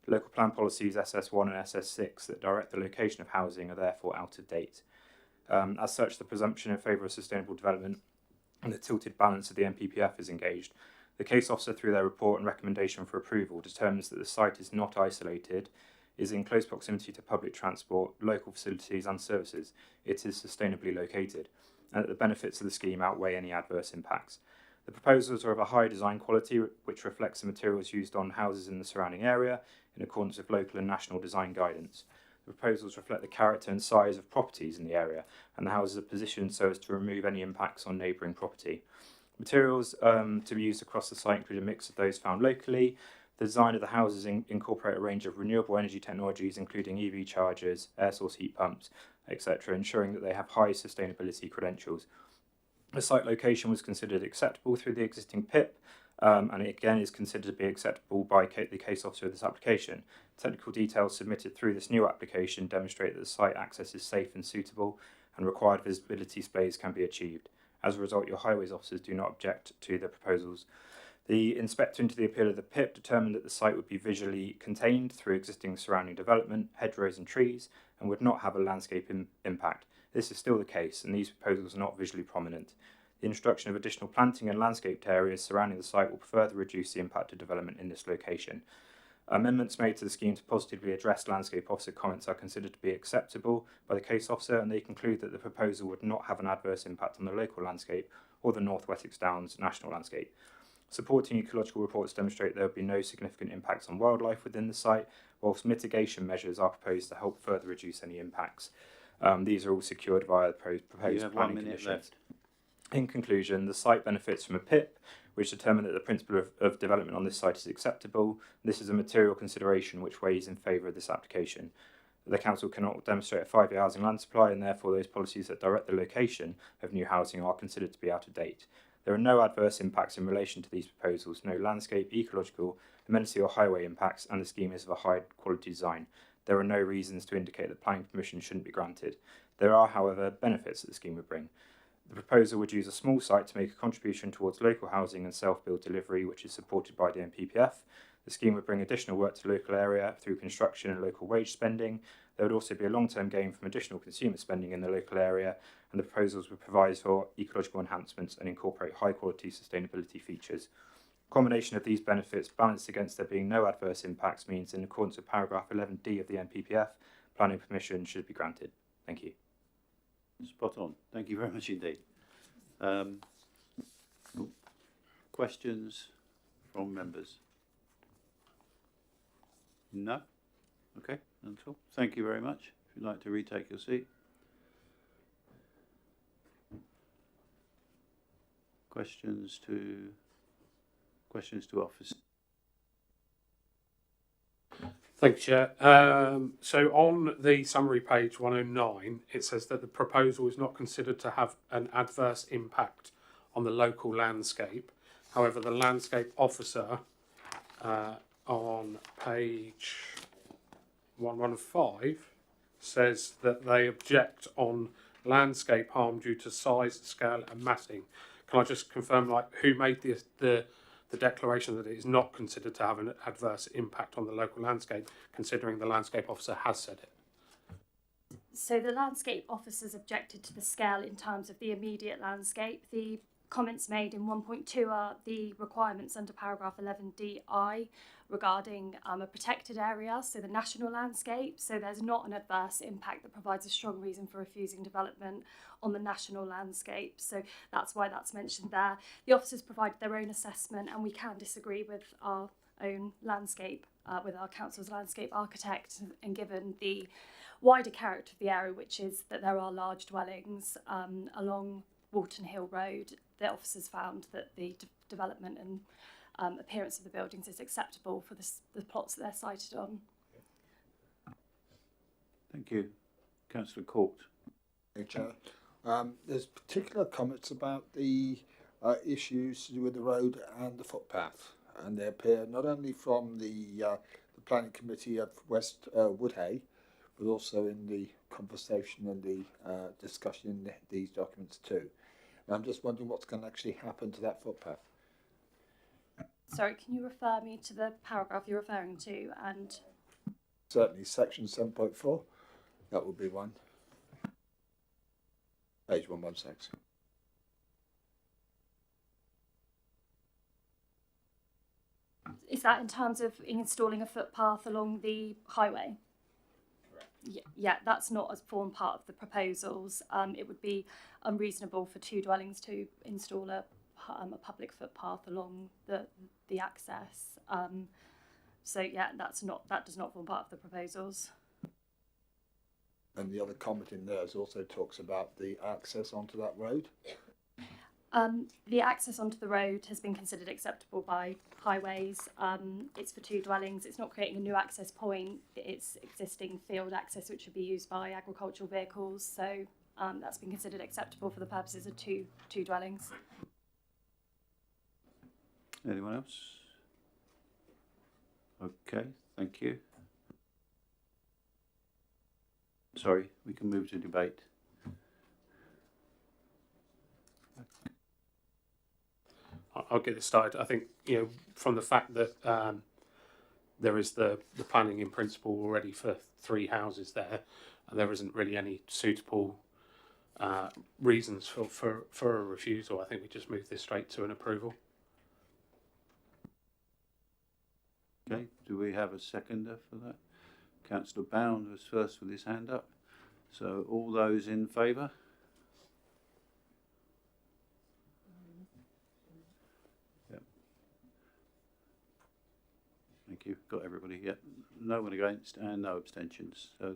The local plan policies SS1 and SS6 that direct the location of housing are therefore out of date. As such, the presumption in favour of sustainable development and the tilted balance of the NPPF is engaged. The case officer, through their report and recommendation for approval, determines that the site is not isolated, is in close proximity to public transport, local facilities and services. It is sustainably located, and that the benefits of the scheme outweigh any adverse impacts. The proposals are of a high design quality, which reflects the materials used on houses in the surrounding area in accordance with local and national design guidance. The proposals reflect the character and size of properties in the area, and the houses are positioned so as to remove any impacts on neighbouring property. Materials to be used across the site include a mix of those found locally. The design of the houses incorporate a range of renewable energy technologies, including EV chargers, air source heat pumps, etc., ensuring that they have high sustainability credentials. The site location was considered acceptable through the existing PIP, and it again is considered to be acceptable by the case officer of this application. Technical details submitted through this new application demonstrate that the site access is safe and suitable, and required visibility displays can be achieved. As a result, your highways officers do not object to the proposals. The inspector into the appeal of the PIP determined that the site would be visually contained through existing surrounding development, hedgerows and trees, and would not have a landscape impact. This is still the case, and these proposals are not visually prominent. The introduction of additional planting and landscaped areas surrounding the site will further reduce the impact of development in this location. Amendments made to the scheme to positively address landscape officer comments are considered to be acceptable by the case officer, and they conclude that the proposal would not have an adverse impact on the local landscape or the North Wessex Downs national landscape. Supporting ecological reports demonstrate there will be no significant impacts on wildlife within the site, whilst mitigation measures are proposed to help further reduce any impacts. These are all secured via the proposed planning conditions. Left. In conclusion, the site benefits from a PIP, which determined that the principle of development on this site is acceptable. This is a material consideration which weighs in favour of this application. The council cannot demonstrate a 5-year housing land supply, and therefore those policies that direct the location of new housing are considered to be out of date. There are no adverse impacts in relation to these proposals, no landscape, ecological, amenity or highway impacts, and the scheme is of a high quality design. There are no reasons to indicate that planning permission shouldn't be granted. There are, however, benefits that the scheme would bring. The proposal would use a small site to make a contribution towards local housing and self-build delivery, which is supported by the NPPF. The scheme would bring additional work to the local area through construction and local wage spending. There would also be a long-term gain from additional consumer spending in the local area, and the proposals would provide for ecological enhancements and incorporate high-quality sustainability features. A combination of these benefits balanced against there being no adverse impacts means, in accordance with paragraph 11D of the NPPF, planning permission should be granted. Thank you. Spot on. Thank you very much indeed. Questions from members? No? Okay, none at all. Thank you very much. If you'd like to retake your seat. Questions to office. Thank you, Chair. So on the summary page 109, it says that the proposal is not considered to have an adverse impact on the local landscape. However, the landscape officer on page 115 says that they object on landscape harm due to size, scale and massing. Can I just confirm, like, who made the declaration that it is not considered to have an adverse impact on the local landscape, considering the landscape officer has said it? So the landscape officers objected to the scale in terms of the immediate landscape. The comments made in 1.2 are the requirements under paragraph 11DI regarding a protected area, so the national landscape. So there's not an adverse impact that provides a strong reason for refusing development on the national landscape. So that's why that's mentioned there. The officers provided their own assessment, and we can disagree with our own landscape, with our council's landscape architect, and given the wider character of the area, which is that there are large dwellings along Walton Hill Road, the officers found that the development and appearance of the buildings is acceptable for the plots that they're sited on. Thank you. Councillor Court. Thank you, Chair. There's particular comments about the issues to do with the road and the footpath, and they appear not only from the Planning Committee of West Woodhay, but also in the conversation and the discussion in these documents too. And I'm just wondering what's going to actually happen to that footpath. Sorry, can you refer me to the paragraph you're referring to? And certainly section 7.4, that would be one. Page 116. Is that in terms of installing a footpath along the highway? Yeah, that's not as form part of the proposals. It would be unreasonable for two dwellings to install a public footpath along the access. So yeah, that does not form part of the proposals. And the other comment in there also talks about the access onto that road. The access onto the road has been considered acceptable by highways. It's for two dwellings. It's not creating a new access point. It's existing field access which would be used by agricultural vehicles. So that's been considered acceptable for the purposes of two dwellings. Anyone else? Okay, thank you. Sorry, we can move to debate. I'll get it started. I think, from the fact that there is the planning in principle already for 3 houses there, and there isn't really any suitable reasons for a refusal, I think we just move this straight to an approval. Okay, do we have a seconder for that? Councillor Bound was first with his hand up. So all those in favour? Yep. Thank you. Got everybody. Yep. No one against and no abstentions. So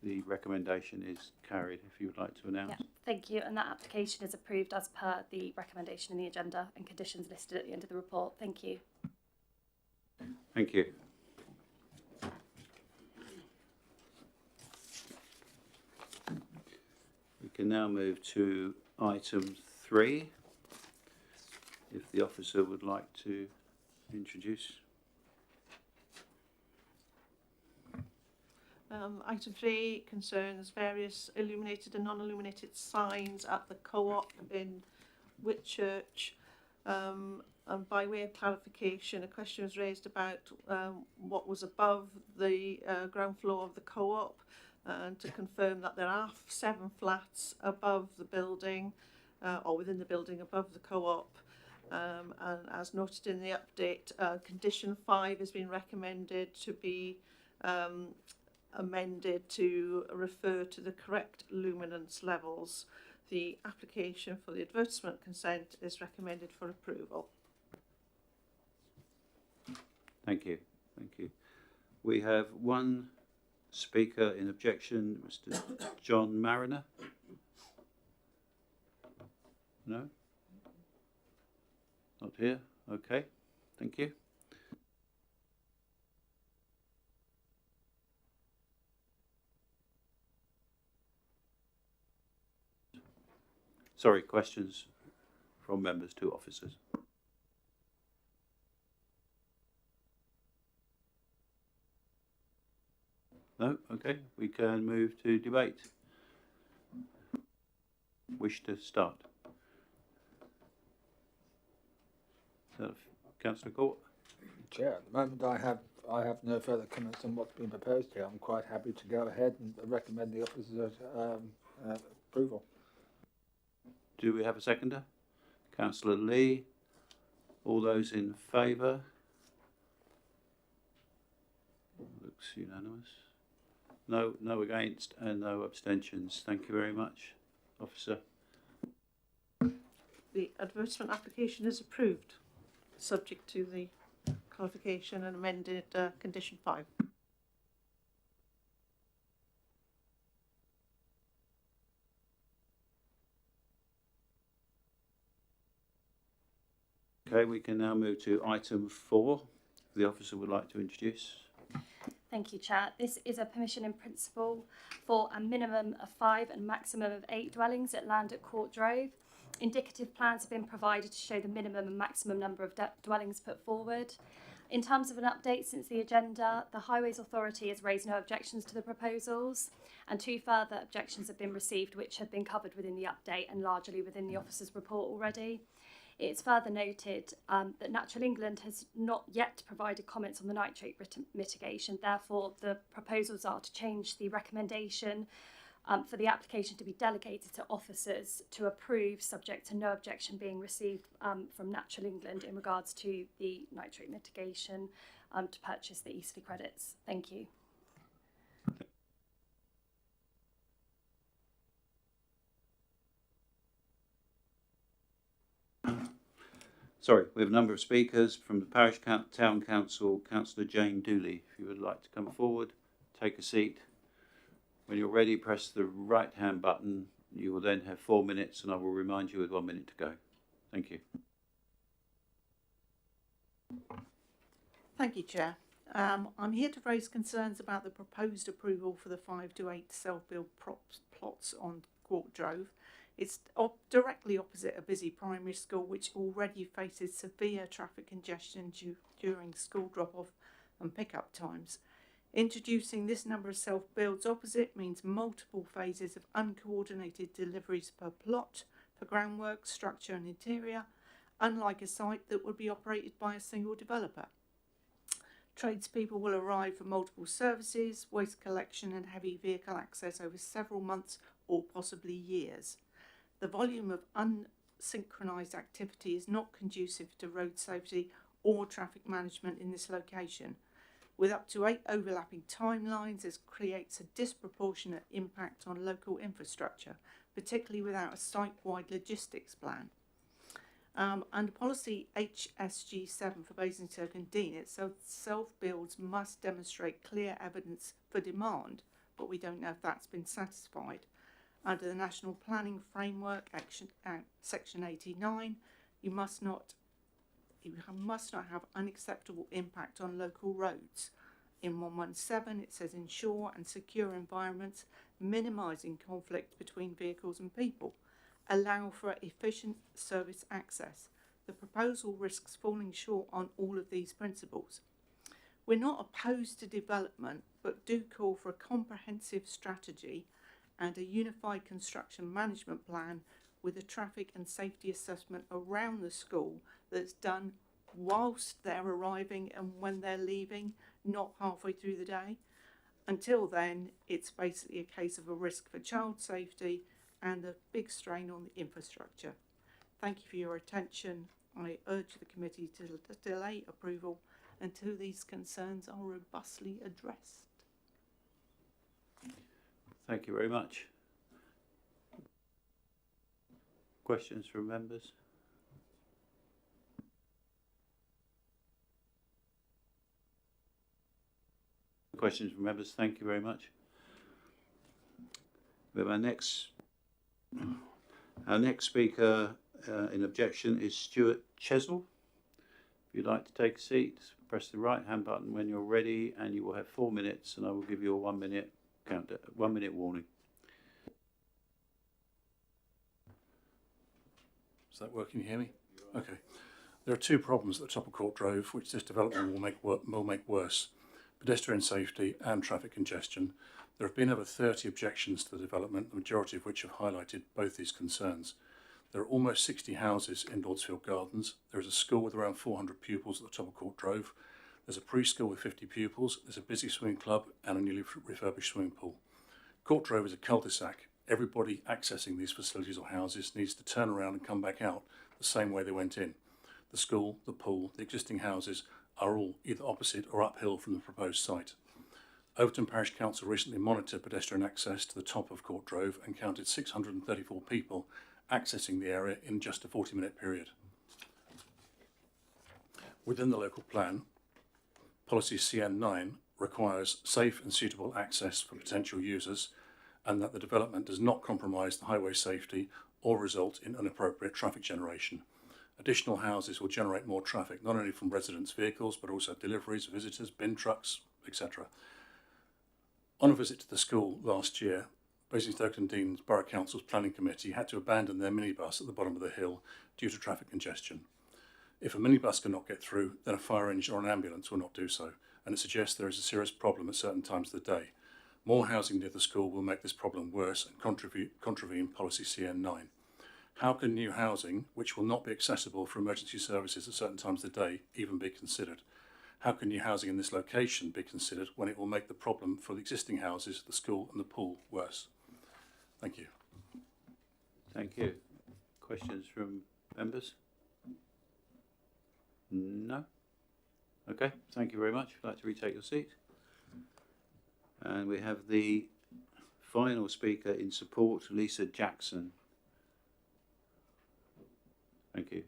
the recommendation is carried. If you would like to announce. Yeah, thank you. And that application is approved as per the recommendation in the agenda and conditions listed at the end of the report. Thank you. Thank you. We can now move to item 3. If the officer would like to introduce. Item 3 concerns various illuminated and non-illuminated signs at the co-op in Whitchurch. And by way of clarification, a question was raised about what was above the ground floor of the co-op, and to confirm that there are 7 flats above the building, or within the building above the co-op. And as noted in the update, condition 5 has been recommended to be amended to refer to the correct luminance levels. The application for the advertisement consent is recommended for approval. Thank you. Thank you. We have one speaker in objection, Mr. John Mariner. No? Not here? Okay. Thank you. Sorry, questions from members to officers? No? Okay, we can move to debate. Wish to start? Councillor Court? Chair, at the moment I have I have no further comments on what's been proposed here. I'm quite happy to go ahead and recommend the officer's approval. Do we have a seconder? Councillor Lee. All those in favour? Looks unanimous. No against and no abstentions. Thank you very much, Officer. The advertisement application is approved, subject to the clarification and amended condition 5. Okay, we can now move to item 4. The officer would like to introduce. Thank you, Chair. This is a permission in principle for a minimum of 5 and maximum of 8 dwellings at land at Court Drove. Indicative plans have been provided to show the minimum and maximum number of dwellings put forward. In terms of an update since the agenda, the Highways Authority has raised no objections to the proposals, and 2 further objections have been received which have been covered within the update and largely within the officer's report already. It's further noted that Natural England has not yet provided comments on the nitrate mitigation. Therefore, the proposals are to change the recommendation for the application to be delegated to officers to approve, subject to no objection being received from Natural England in regards to the nitrate mitigation to purchase the Easterly credits. Thank you. Sorry, we have a number of speakers from the Parish Town Council. Councillor Jane Dooley, if you would like to come forward, take a seat. When you're ready, press the right-hand button. You will then have 4 minutes, and I will remind you with 1 minute to go. Thank you. Thank you, Chair. I'm here to raise concerns about the proposed approval for the 5 to 8 self-build plots on Court Drove. It's directly opposite a busy primary school which already faces severe traffic congestion during school drop-off and pick-up times. Introducing this number of self-builds opposite means multiple phases of uncoordinated deliveries per plot for groundwork, structure and interior, unlike a site that would be operated by a single developer. Tradespeople will arrive for multiple services, waste collection and heavy vehicle access over several months or possibly years. The volume of unsynchronised activity is not conducive to road safety or traffic management in this location. With up to 8 overlapping timelines, this creates a disproportionate impact on local infrastructure, particularly without a site-wide logistics plan. Under policy HSG7 for Basingstoke and Dean, it says self-builds must demonstrate clear evidence for demand, but we don't know if that's been satisfied. Under the National Planning Framework, Section 89, you must not have unacceptable impact on local roads. In 117, it says ensure and secure environments, minimising conflict between vehicles and people, allow for efficient service access. The proposal risks falling short on all of these principles. We're not opposed to development, but do call for a comprehensive strategy and a unified construction management plan with a traffic and safety assessment around the school that's done whilst they're arriving and when they're leaving, not halfway through the day. Until then, it's basically a case of a risk for child safety and a big strain on the infrastructure. Thank you for your attention. I urge the committee to delay approval until these concerns are robustly addressed. Thank you very much. Questions from members? Questions from members? Thank you very much. We have our next speaker in objection is Stuart Chesel. If you'd like to take a seat, press the right hand button when you're ready, and you will have 4 minutes, and I will give you a 1 minute countdown, 1 minute warning. Is that working? You hear me? Okay. There are 2 problems at the top of Court Drove which this development will make worse: pedestrian safety and traffic congestion. There have been over 30 objections to the development, the majority of which have highlighted both these concerns. There are almost 60 houses in Lordsfield Gardens. There is a school with around 400 pupils at the top of Court Drove. There's a preschool with 50 pupils, there's a busy swimming club and a newly refurbished swimming pool. Court Drove is a cul-de-sac. Everybody accessing these facilities or houses needs to turn around and come back out the same way they went in. The school, the pool, the existing houses are all either opposite or uphill from the proposed site. Overton Parish Council recently monitored pedestrian access to the top of Court Drove and counted 634 people accessing the area in just a 40-minute period. Within the local plan, policy CN9 requires safe and suitable access for potential users and that the development does not compromise the highway safety or result in inappropriate traffic generation. Additional houses will generate more traffic, not only from residents' vehicles, but also deliveries, visitors, bin trucks, etc. On a visit to the school last year, Basingstoke and Dean's Borough Council's Planning Committee had to abandon their minibus at the bottom of the hill due to traffic congestion. If a minibus cannot get through, then a fire engine or an ambulance will not do so, and it suggests there is a serious problem at certain times of the day. More housing near the school will make this problem worse and contravene policy CN9. How can new housing, which will not be accessible for emergency services at certain times of the day, even be considered? How can new housing in this location be considered when it will make the problem for the existing houses, the school and the pool worse? Thank you. Thank you. Questions from members? No? Okay, thank you very much. If you'd like to retake your seat. And we have the final speaker in support, Lisa Jackson. Thank you.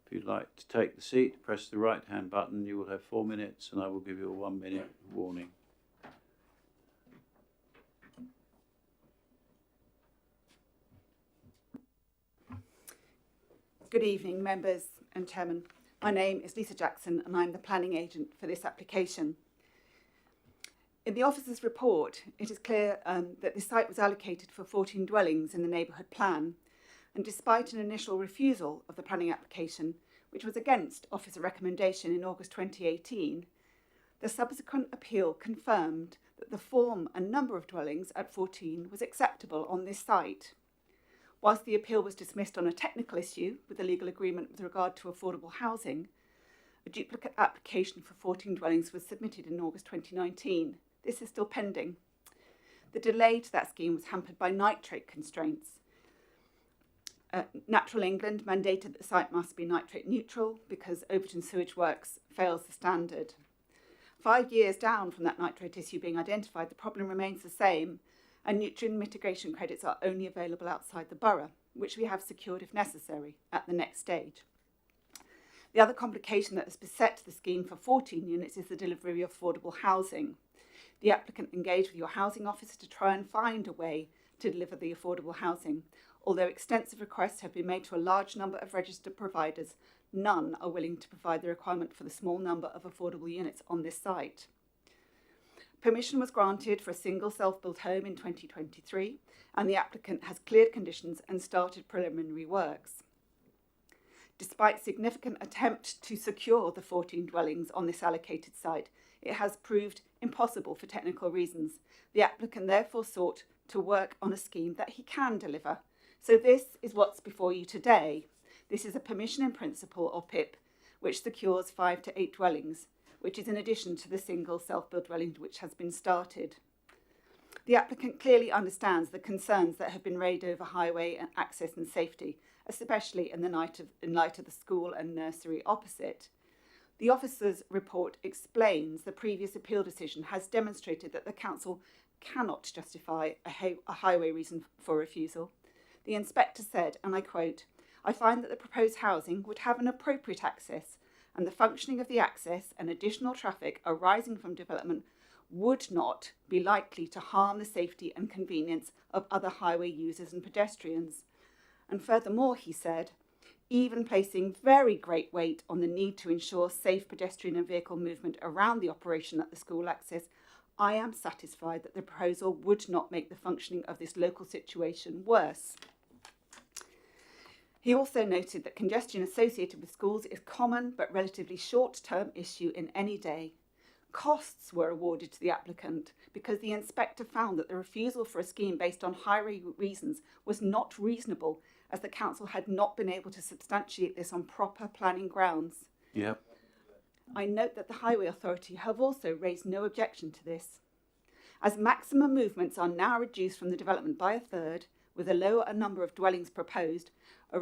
If you'd like to take the seat, press the right hand button. You will have 4 minutes and I will give you a 1 minute warning. Good evening, members and Chairman. My name is Lisa Jackson and I'm the planning agent for this application. In the officer's report, it is clear that the site was allocated for 14 dwellings in the neighbourhood plan, and despite an initial refusal of the planning application, which was against officer recommendation in August 2018, the subsequent appeal confirmed that the form and number of dwellings at 14 was acceptable on this site. Whilst the appeal was dismissed on a technical issue with a legal agreement with regard to affordable housing, a duplicate application for 14 dwellings was submitted in August 2019. This is still pending. The delay to that scheme was hampered by nitrate constraints. Natural England mandated that the site must be nitrate neutral because Overton Sewage Works fails the standard. 5 years down from that nitrate issue being identified, the problem remains the same, and nutrient mitigation credits are only available outside the borough, which we have secured if necessary at the next stage. The other complication that has beset the scheme for 14 units is the delivery of affordable housing. The applicant engaged with your housing officer to try and find a way to deliver the affordable housing. Although extensive requests have been made to a large number of registered providers, none are willing to provide the requirement for the small number of affordable units on this site. Permission was granted for a single self-built home in 2023, and the applicant has cleared conditions and started preliminary works. Despite significant attempt to secure the 14 dwellings on this allocated site, it has proved impossible for technical reasons. The applicant therefore sought to work on a scheme that he can deliver. So this is what's before you today. This is a permission in principle, or PIP, which secures 5 to 8 dwellings, which is in addition to the single self-built dwelling which has been started. The applicant clearly understands the concerns that have been raised over highway and access and safety, especially in light of the school and nursery opposite. The officer's report explains the previous appeal decision has demonstrated that the council cannot justify a highway reason for refusal. The inspector said, and I quote, "I find that the proposed housing would have an appropriate access and the functioning of the access and additional traffic arising from development would not be likely to harm the safety and convenience of other highway users and pedestrians." And furthermore, he said, even placing very great weight on the need to ensure safe pedestrian and vehicle movement around the operation at the school access, I am satisfied that the proposal would not make the functioning of this local situation worse. He also noted that congestion associated with schools is a common but relatively short-term issue in any day. Costs were awarded to the applicant because the inspector found that the refusal for a scheme based on highway reasons was not reasonable, as the council had not been able to substantiate this on proper planning grounds. Yep. I note that the Highway Authority have also raised no objection to this. As maximum movements are now reduced from the development by a third, with a lower number of dwellings proposed, a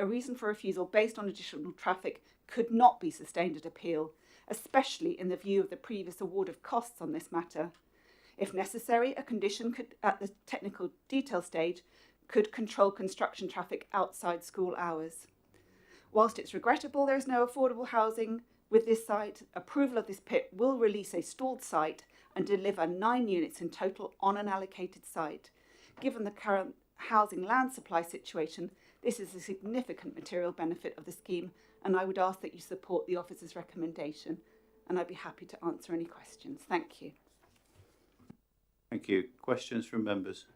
reason for refusal based on additional traffic could not be sustained at appeal, especially in the view of the previous award of costs on this matter. If necessary, a condition could, at the technical detail stage, could control construction traffic outside school hours. Whilst it's regrettable there is no affordable housing with this site, approval of this PIP will release a stalled site and deliver 9 units in total on an allocated site. Given the current housing land supply situation, this is a significant material benefit of the scheme, and I would ask that you support the officer's recommendation, and I'd be happy to answer any questions. Thank you. Thank you. Questions from members?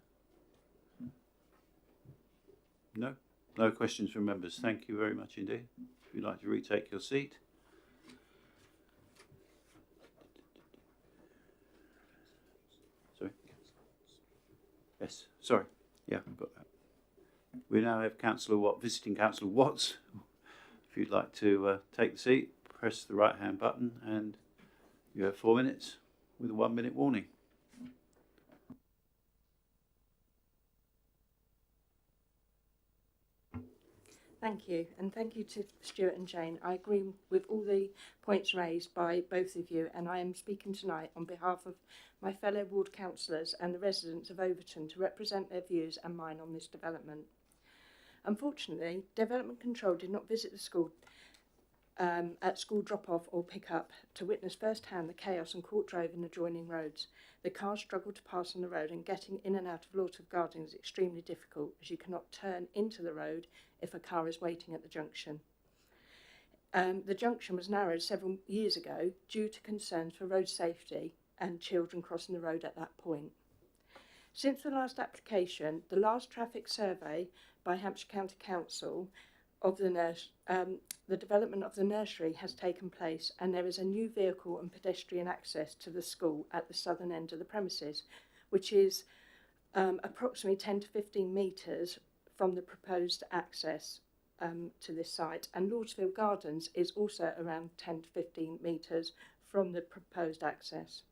No? No questions from members. Thank you very much indeed. If you'd like to retake your seat. Sorry. Yes, sorry. Yeah, I've got that. We now have Visiting Councillor Watts. If you'd like to take the seat, press the right-hand button, and you have 4 minutes with a 1-minute warning. Thank you, and thank you to Stuart and Jane. I agree with all the points raised by both of you, and I am speaking tonight on behalf of my fellow ward councillors and the residents of Overton to represent their views and mine on this development. Unfortunately, Development Control did not visit the school at school drop-off or pick-up to witness firsthand the chaos on Court Drove and adjoining roads. The cars struggle to pass on the road, and getting in and out of Lordfield Gardens is extremely difficult, as you cannot turn into the road if a car is waiting at the junction. The junction was narrowed several years ago due to concerns for road safety and children crossing the road at that point. Since the last application, the last traffic survey by Hampshire County Council of the development of the nursery has taken place, and there is a new vehicle and pedestrian access to the school at the southern end of the premises, which is approximately 10 to 15 metres from the proposed access to this site, and Lordsfield Gardens is also around 10 to 15 metres from the proposed access.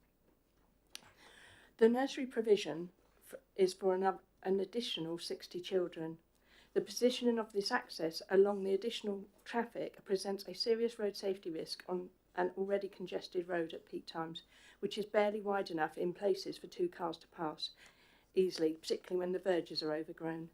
The nursery provision is for an additional 60 children. The positioning of this access along the additional traffic presents a serious road safety risk on an already congested road at peak times, which is barely wide enough in places for 2 cars to pass easily, particularly when the verges are overgrown.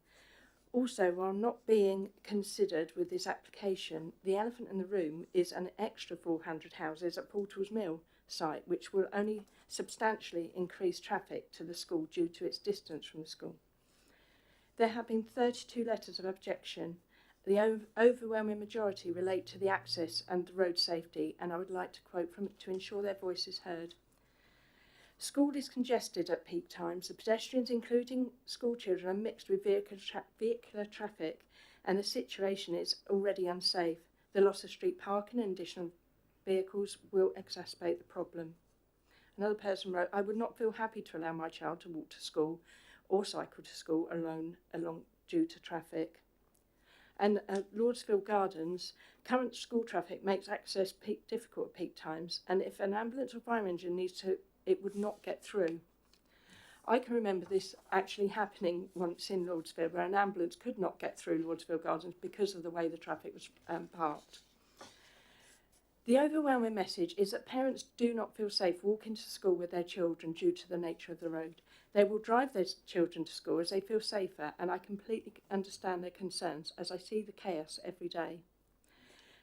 Also, while not being considered with this application, the elephant in the room is an extra 400 houses at Portals Mill site, which will only substantially increase traffic to the school due to its distance from the school. There have been 32 letters of objection. The overwhelming majority relate to the access and road safety, and I would like to quote from it to ensure their voice is heard. School is congested at peak times. The pedestrians, including school children, are mixed with vehicular traffic, and the situation is already unsafe. The loss of street parking and additional vehicles will exacerbate the problem. Another person wrote, I would not feel happy to allow my child to walk to school or cycle to school alone due to traffic. And at Lordsfield Gardens, current school traffic makes access difficult at peak times, and if an ambulance or fire engine needs to, it would not get through. I can remember this actually happening once in Lordsfield, where an ambulance could not get through Lordsfield Gardens because of the way the traffic was parked. The overwhelming message is that parents do not feel safe walking to school with their children due to the nature of the road. They will drive their children to school as they feel safer, and I completely understand their concerns as I see the chaos every day.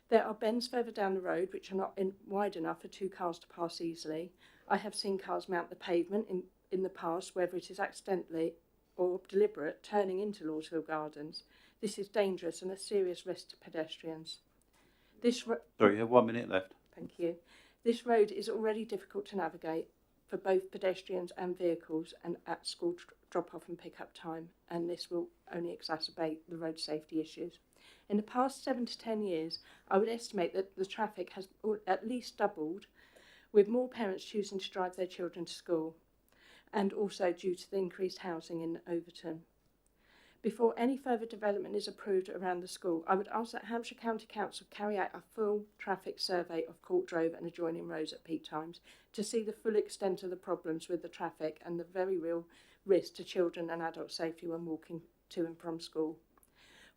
There are bends further down the road which are not wide enough for 2 cars to pass easily. I have seen cars mount the pavement in the past, whether it is accidentally or deliberate, turning into Lordsfield Gardens. This is dangerous and a serious risk to pedestrians. Sorry, you have 1 minute left. Thank you. This road is already difficult to navigate for both pedestrians and vehicles and at school drop-off and pick-up time, and this will only exacerbate the road safety issues. In the past 7 to 10 years, I would estimate that the traffic has at least doubled, with more parents choosing to drive their children to school, and also due to the increased housing in Overton. Before any further development is approved around the school, I would ask that Hampshire County Council carry out a full traffic survey of Court Drove and adjoining roads at peak times to see the full extent of the problems with the traffic and the very real risk to children and adult safety when walking to and from school.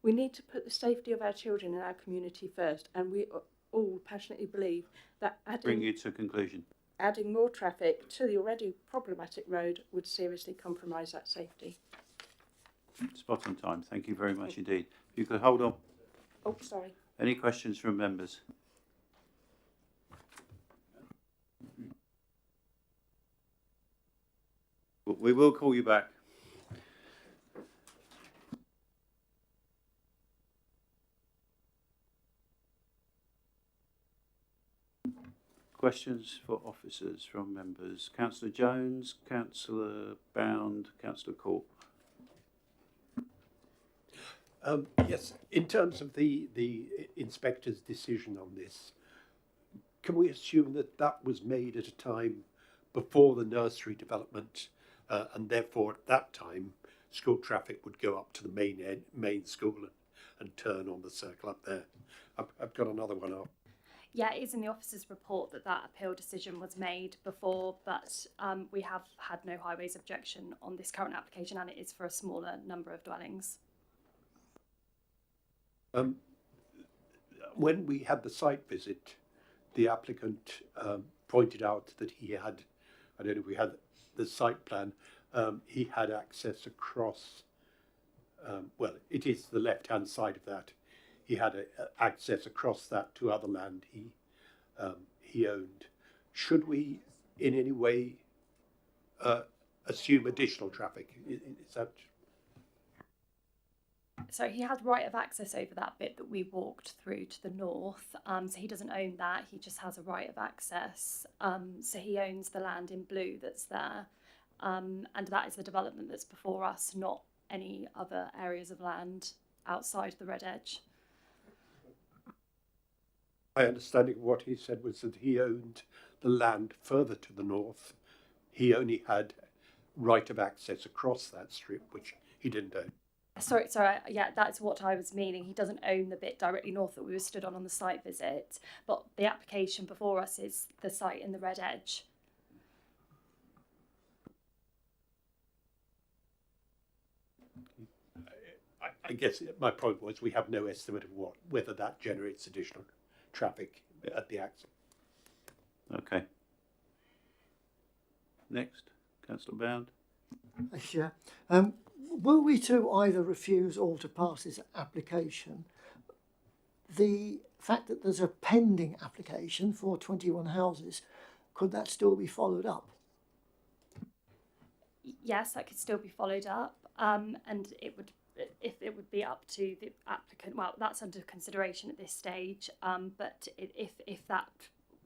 We need to put the safety of our children in our community first, and we all passionately believe that Bring you to a conclusion. adding more traffic to the already problematic road would seriously compromise that safety. Spot on time. Thank you very much indeed. If you could hold on. Oh, sorry. Any questions from members? We will call you back. Questions for officers from members? Councillor Jones, Councillor Bound, Councillor Court. Yes, in terms of the inspector's decision on this, can we assume that that was made at a time before the nursery development, and therefore at that time school traffic would go up to the main school and turn on the circle up there? I've got another one up. Yeah, it is in the officer's report that that appeal decision was made before, but we have had no highways objection on this current application, and it is for a smaller number of dwellings. When we had the site visit, the applicant pointed out that he had, I don't know if we had the site plan, he had access across, well, it is the left-hand side of that. He had access across that to other land he owned. Should we in any way assume additional traffic? Is that... So he had right of access over that bit that we walked through to the north. So he doesn't own that, he just has a right of access. So he owns the land in blue that's there. And that is the development that's before us, not any other areas of land outside the red edge. My understanding of what he said was that he owned the land further to the north. He only had right of access across that strip, which he didn't own. Sorry, yeah, that's what I was meaning. He doesn't own the bit directly north that we were stood on the site visit, but the application before us is the site in the red edge. I guess my point was we have no estimate of whether that generates additional traffic at the axle. Okay. Next, Councillor Bound. Thanks, yeah. Were we to either refuse or to pass this application, the fact that there's a pending application for 21 houses, could that still be followed up? Yes, that could still be followed up, and it would be up to the applicant. Well, that's under consideration at this stage, but if that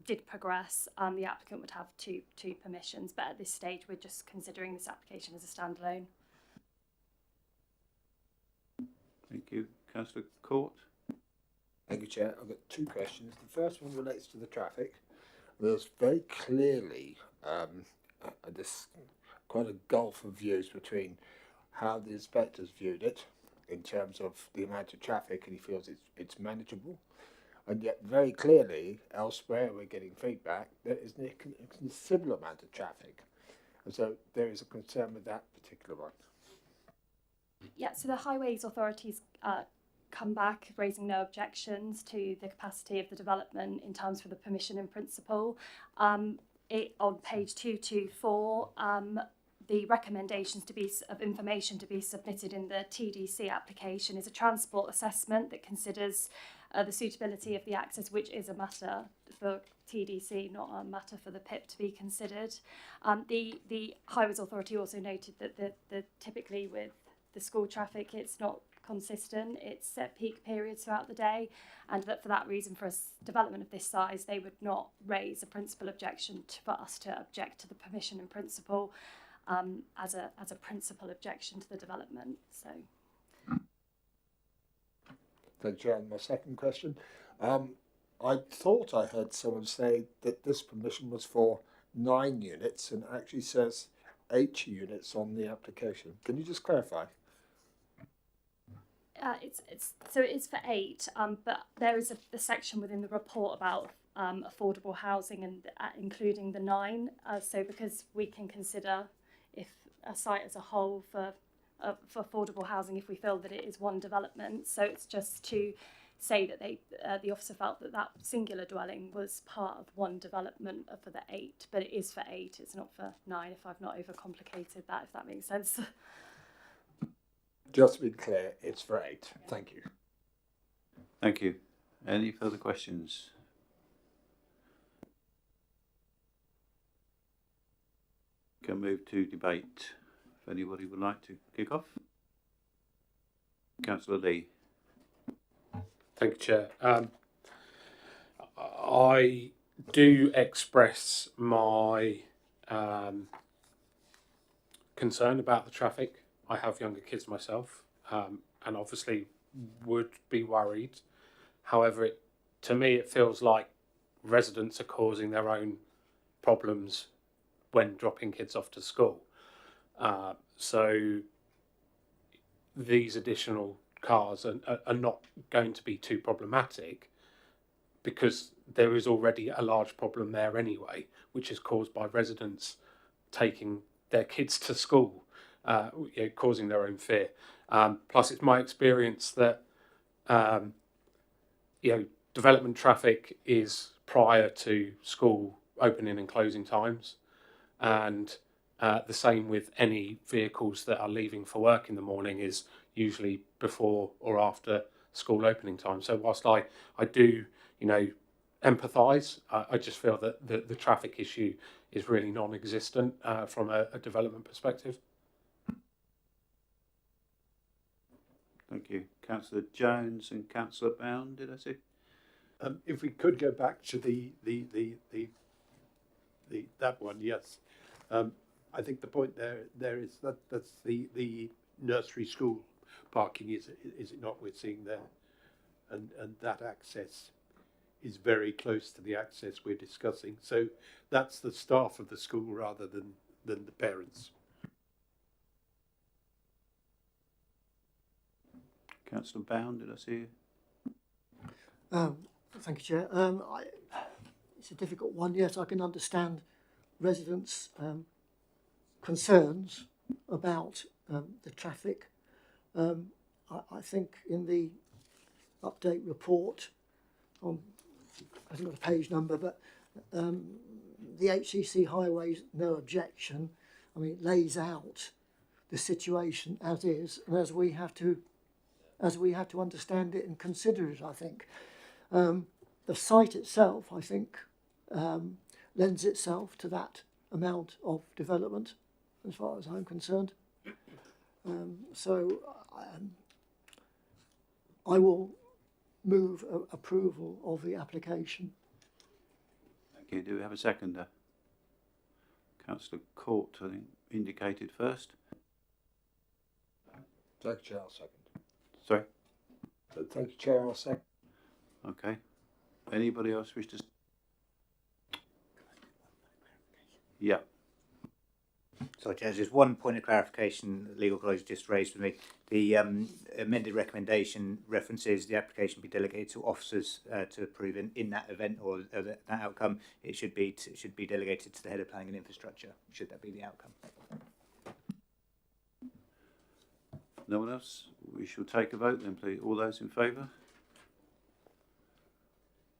did progress, the applicant would have two permissions, but at this stage we're just considering this application as a standalone. Thank you. Councillor Court. Thank you, Chair. I've got two questions. The first one relates to the traffic. There's very clearly quite a gulf of views between how the inspectors viewed it in terms of the amount of traffic, and he feels it's manageable. And yet very clearly elsewhere we're getting feedback that is a considerable amount of traffic. And so there is a concern with that particular one. Yeah, so the highways authorities come back raising no objections to the capacity of the development in terms for the permission in principle. On page 224, the recommendations of information to be submitted in the TDC application is a transport assessment that considers the suitability of the access, which is a matter for TDC, not a matter for the PIP to be considered. The Highways Authority also noted that the typically with the school traffic, it's not consistent, it's set peak periods throughout the day, and that for that reason, for a development of this size, they would not raise a principal objection for us to object to the permission in principle as a principal objection to the development. So. Thank you. And my second question, I thought I heard someone say that this permission was for 9 units and it actually says 8 units on the application. Can you just clarify? So it is for 8, but there is a section within the report about affordable housing and including the 9. So because we can consider if a site as a whole for affordable housing if we feel that it is one development. So it's just to say that the officer felt that that singular dwelling was part of one development for the 8, but it is for 8. It's not for 9. If I've not overcomplicated that, if that makes sense. Just to be clear, it's for 8. Thank you. Thank you. Any further questions? Can move to debate. If anybody would like to kick off. Councillor Lee. Thank you, Chair. I do express my concern about the traffic. I have younger kids myself, and obviously would be worried. However, to me, it feels like residents are causing their own problems when dropping kids off to school. So these additional cars are not going to be too problematic because there is already a large problem there anyway, which is caused by residents taking their kids to school, causing their own fear. Plus, it's my experience that development traffic is prior to school opening and closing times, and the same with any vehicles that are leaving for work in the morning is usually before or after school opening time. So whilst I do, empathise, I just feel that the traffic issue is really non-existent from a development perspective. Thank you. Councillor Jones and Councillor Bound, did I see? If we could go back to that one, yes. I think the point there is that's the nursery school parking, is it not? We're seeing there, and that access is very close to the access we're discussing. So that's the staff of the school rather than the parents. Councillor Bound, did I see you? Thank you, Chair. It's a difficult one. Yes, I can understand residents' concerns about the traffic. I think in the update report, I haven't got a page number, but the HCC Highways No Objection, I mean, it lays out the situation as is, and as we have to understand it and consider it, I think. The site itself, I think, lends itself to that amount of development, as far as I'm concerned. So I will move approval of the application. Thank you. Do we have a seconder? Councillor Court, I think, indicated first. Thank you, Chair, I'll second. Sorry? Thank you, Chair, I'll second. Okay. Anybody else wish to? Yeah. Sorry, Chair, just one point of clarification that Legal College just raised with me. The amended recommendation references the application be delegated to officers to approve in that event or that outcome. It should be delegated to the head of planning and infrastructure. Should that be the outcome? No one else? We shall take a vote then, please. All those in favour?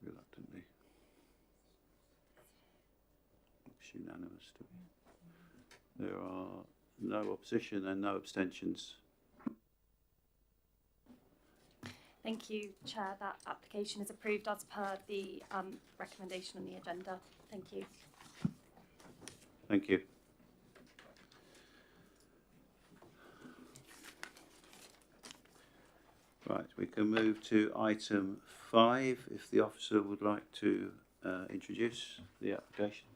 Reluctantly. It's unanimous. There are no opposition and no abstentions. Thank you, Chair. That application is approved as per the recommendation on the agenda. Thank you. Thank you. Right, we can move to item 5 if the officer would like to introduce the application.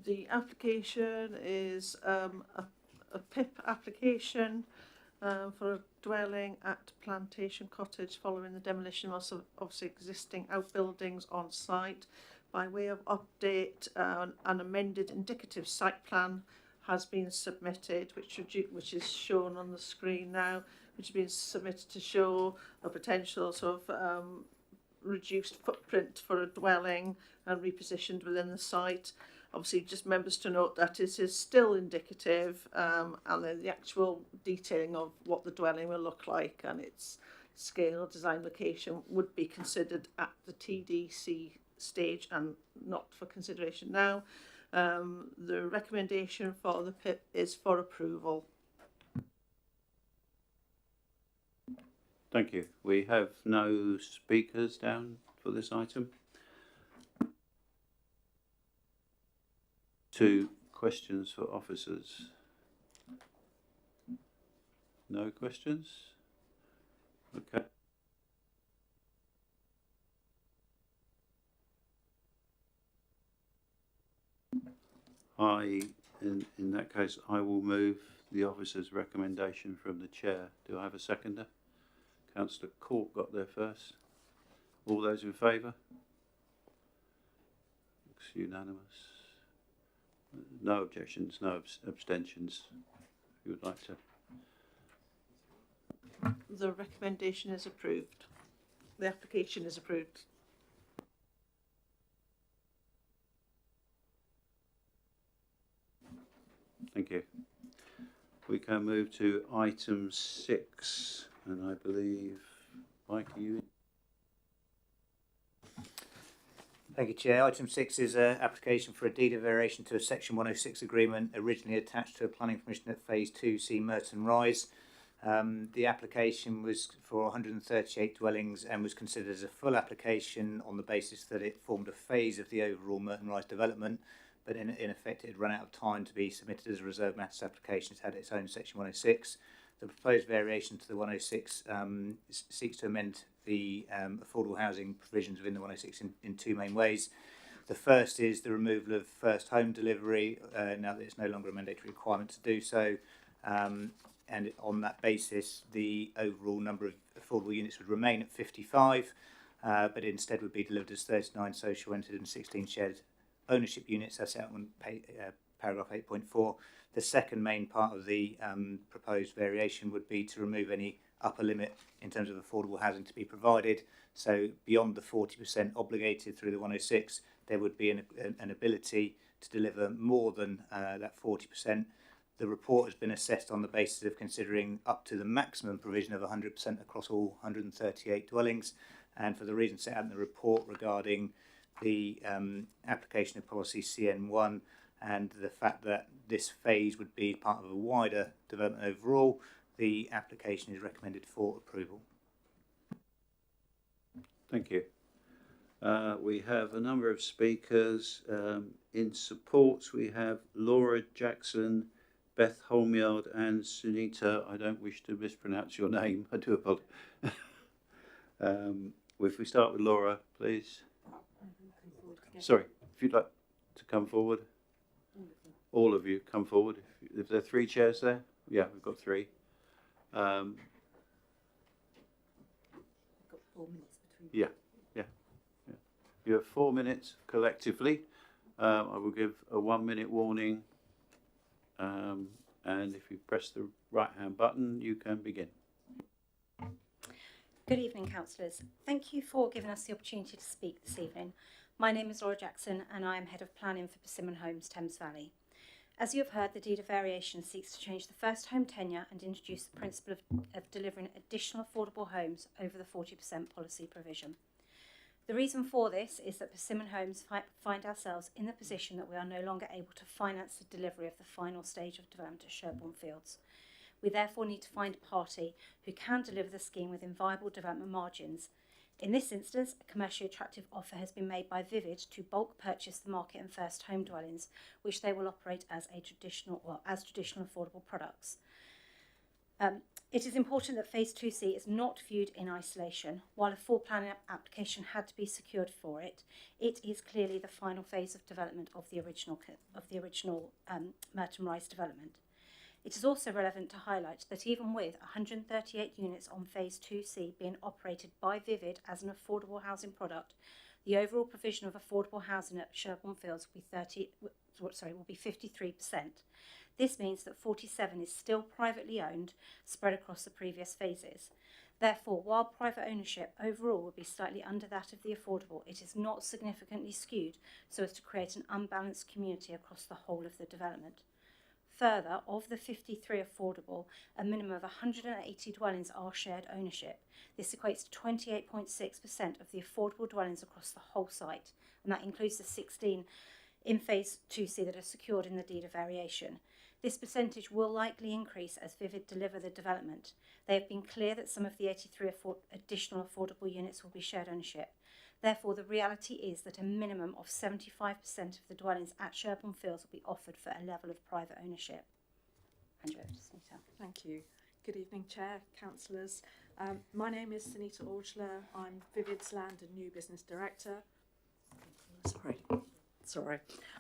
The application is a PIP application for a dwelling at Plantation Cottage following the demolition of existing outbuildings on site. By way of update, an amended indicative site plan has been submitted, which is shown on the screen now, which has been submitted to show a potential sort of reduced footprint for a dwelling and repositioned within the site. Obviously, just members to note that it is still indicative, and then the actual detailing of what the dwelling will look like and its scale, design, location would be considered at the TDC stage and not for consideration now. The recommendation for the PIP is for approval. Thank you. We have no speakers down for this item. 2 questions for officers. No questions? Okay. In that case, I will move the officer's recommendation from the chair. Do I have a seconder? Councillor Court got there first. All those in favour? Looks unanimous. No objections, no abstentions. If you would like to. The recommendation is approved. The application is approved. Thank you. We can move to item 6, and I believe, Mike, are you? Thank you, Chair. Item 6 is an application for a deed of variation to a Section 106 agreement originally attached to a planning permission at Phase 2C Merton Rise. The application was for 138 dwellings and was considered as a full application on the basis that it formed a phase of the overall Merton Rise development, but in effect it had run out of time to be submitted as a reserved matters application. It had its own Section 106. The proposed variation to the 106 seeks to amend the affordable housing provisions within the 106 in 2 main ways. The first is the removal of first home delivery, now that it's no longer a mandatory requirement to do so. And on that basis, the overall number of affordable units would remain at 55, but instead would be delivered as 39 social rented and 16 shared ownership units, as set out on paragraph 8.4. The second main part of the proposed variation would be to remove any upper limit in terms of affordable housing to be provided. So beyond the 40% obligated through the 106, there would be an ability to deliver more than that 40%. The report has been assessed on the basis of considering up to the maximum provision of 100% across all 138 dwellings, and for the reasons set out in the report regarding the application of policy CN1 and the fact that this phase would be part of a wider development overall, the application is recommended for approval. Thank you. We have a number of speakers. In support, we have Laura Jackson, Beth Holmyard and Sunita. I don't wish to mispronounce your name. I do apologize. If we start with Laura, please. Sorry, if you'd like to come forward. All of you come forward. If there are 3 chairs there, yeah, we've got 3. Got 4 minutes between. Yeah. You have 4 minutes collectively. I will give a 1-minute warning, and if you press the right-hand button, you can begin. Good evening, councillors. Thank you for giving us the opportunity to speak this evening. My name is Laura Jackson and I am Head of Planning for Persimmon Homes, Thames Valley. As you have heard, the deed of variation seeks to change the first home tenure and introduce the principle of delivering additional affordable homes over the 40% policy provision. The reason for this is that Persimmon Homes find ourselves in the position that we are no longer able to finance the delivery of the final stage of development at Sherborne Fields. We therefore need to find a party who can deliver the scheme within viable development margins. In this instance, a commercially attractive offer has been made by Vivid to bulk purchase the market and first home dwellings, which they will operate as traditional affordable products. It is important that Phase 2C is not viewed in isolation. While a full planning application had to be secured for it, it is clearly the final phase of development of the original Merton Rise development. It is also relevant to highlight that even with 138 units on Phase 2C being operated by Vivid as an affordable housing product, The overall provision of affordable housing at Sherborne Fields will be 53%. This means that 47 is still privately owned, spread across the previous phases. Therefore, while private ownership overall will be slightly under that of the affordable, it is not significantly skewed so as to create an unbalanced community across the whole of the development. Further, of the 53 affordable, a minimum of 180 dwellings are shared ownership. This equates to 28.6% of the affordable dwellings across the whole site, and that includes the 16 in Phase 2C that are secured in the deed of variation. This percentage will likely increase as Vivid deliver the development. They have been clear that some of the 83 additional affordable units will be shared ownership. Therefore, the reality is that a minimum of 75% of the dwellings at Sherborne Fields will be offered for a level of private ownership. Hand you over to Sunita. Thank you. Good evening, Chair, Councillors. My name is Sunita Orchler. I'm Vivid's Land and New Business Director. Sorry.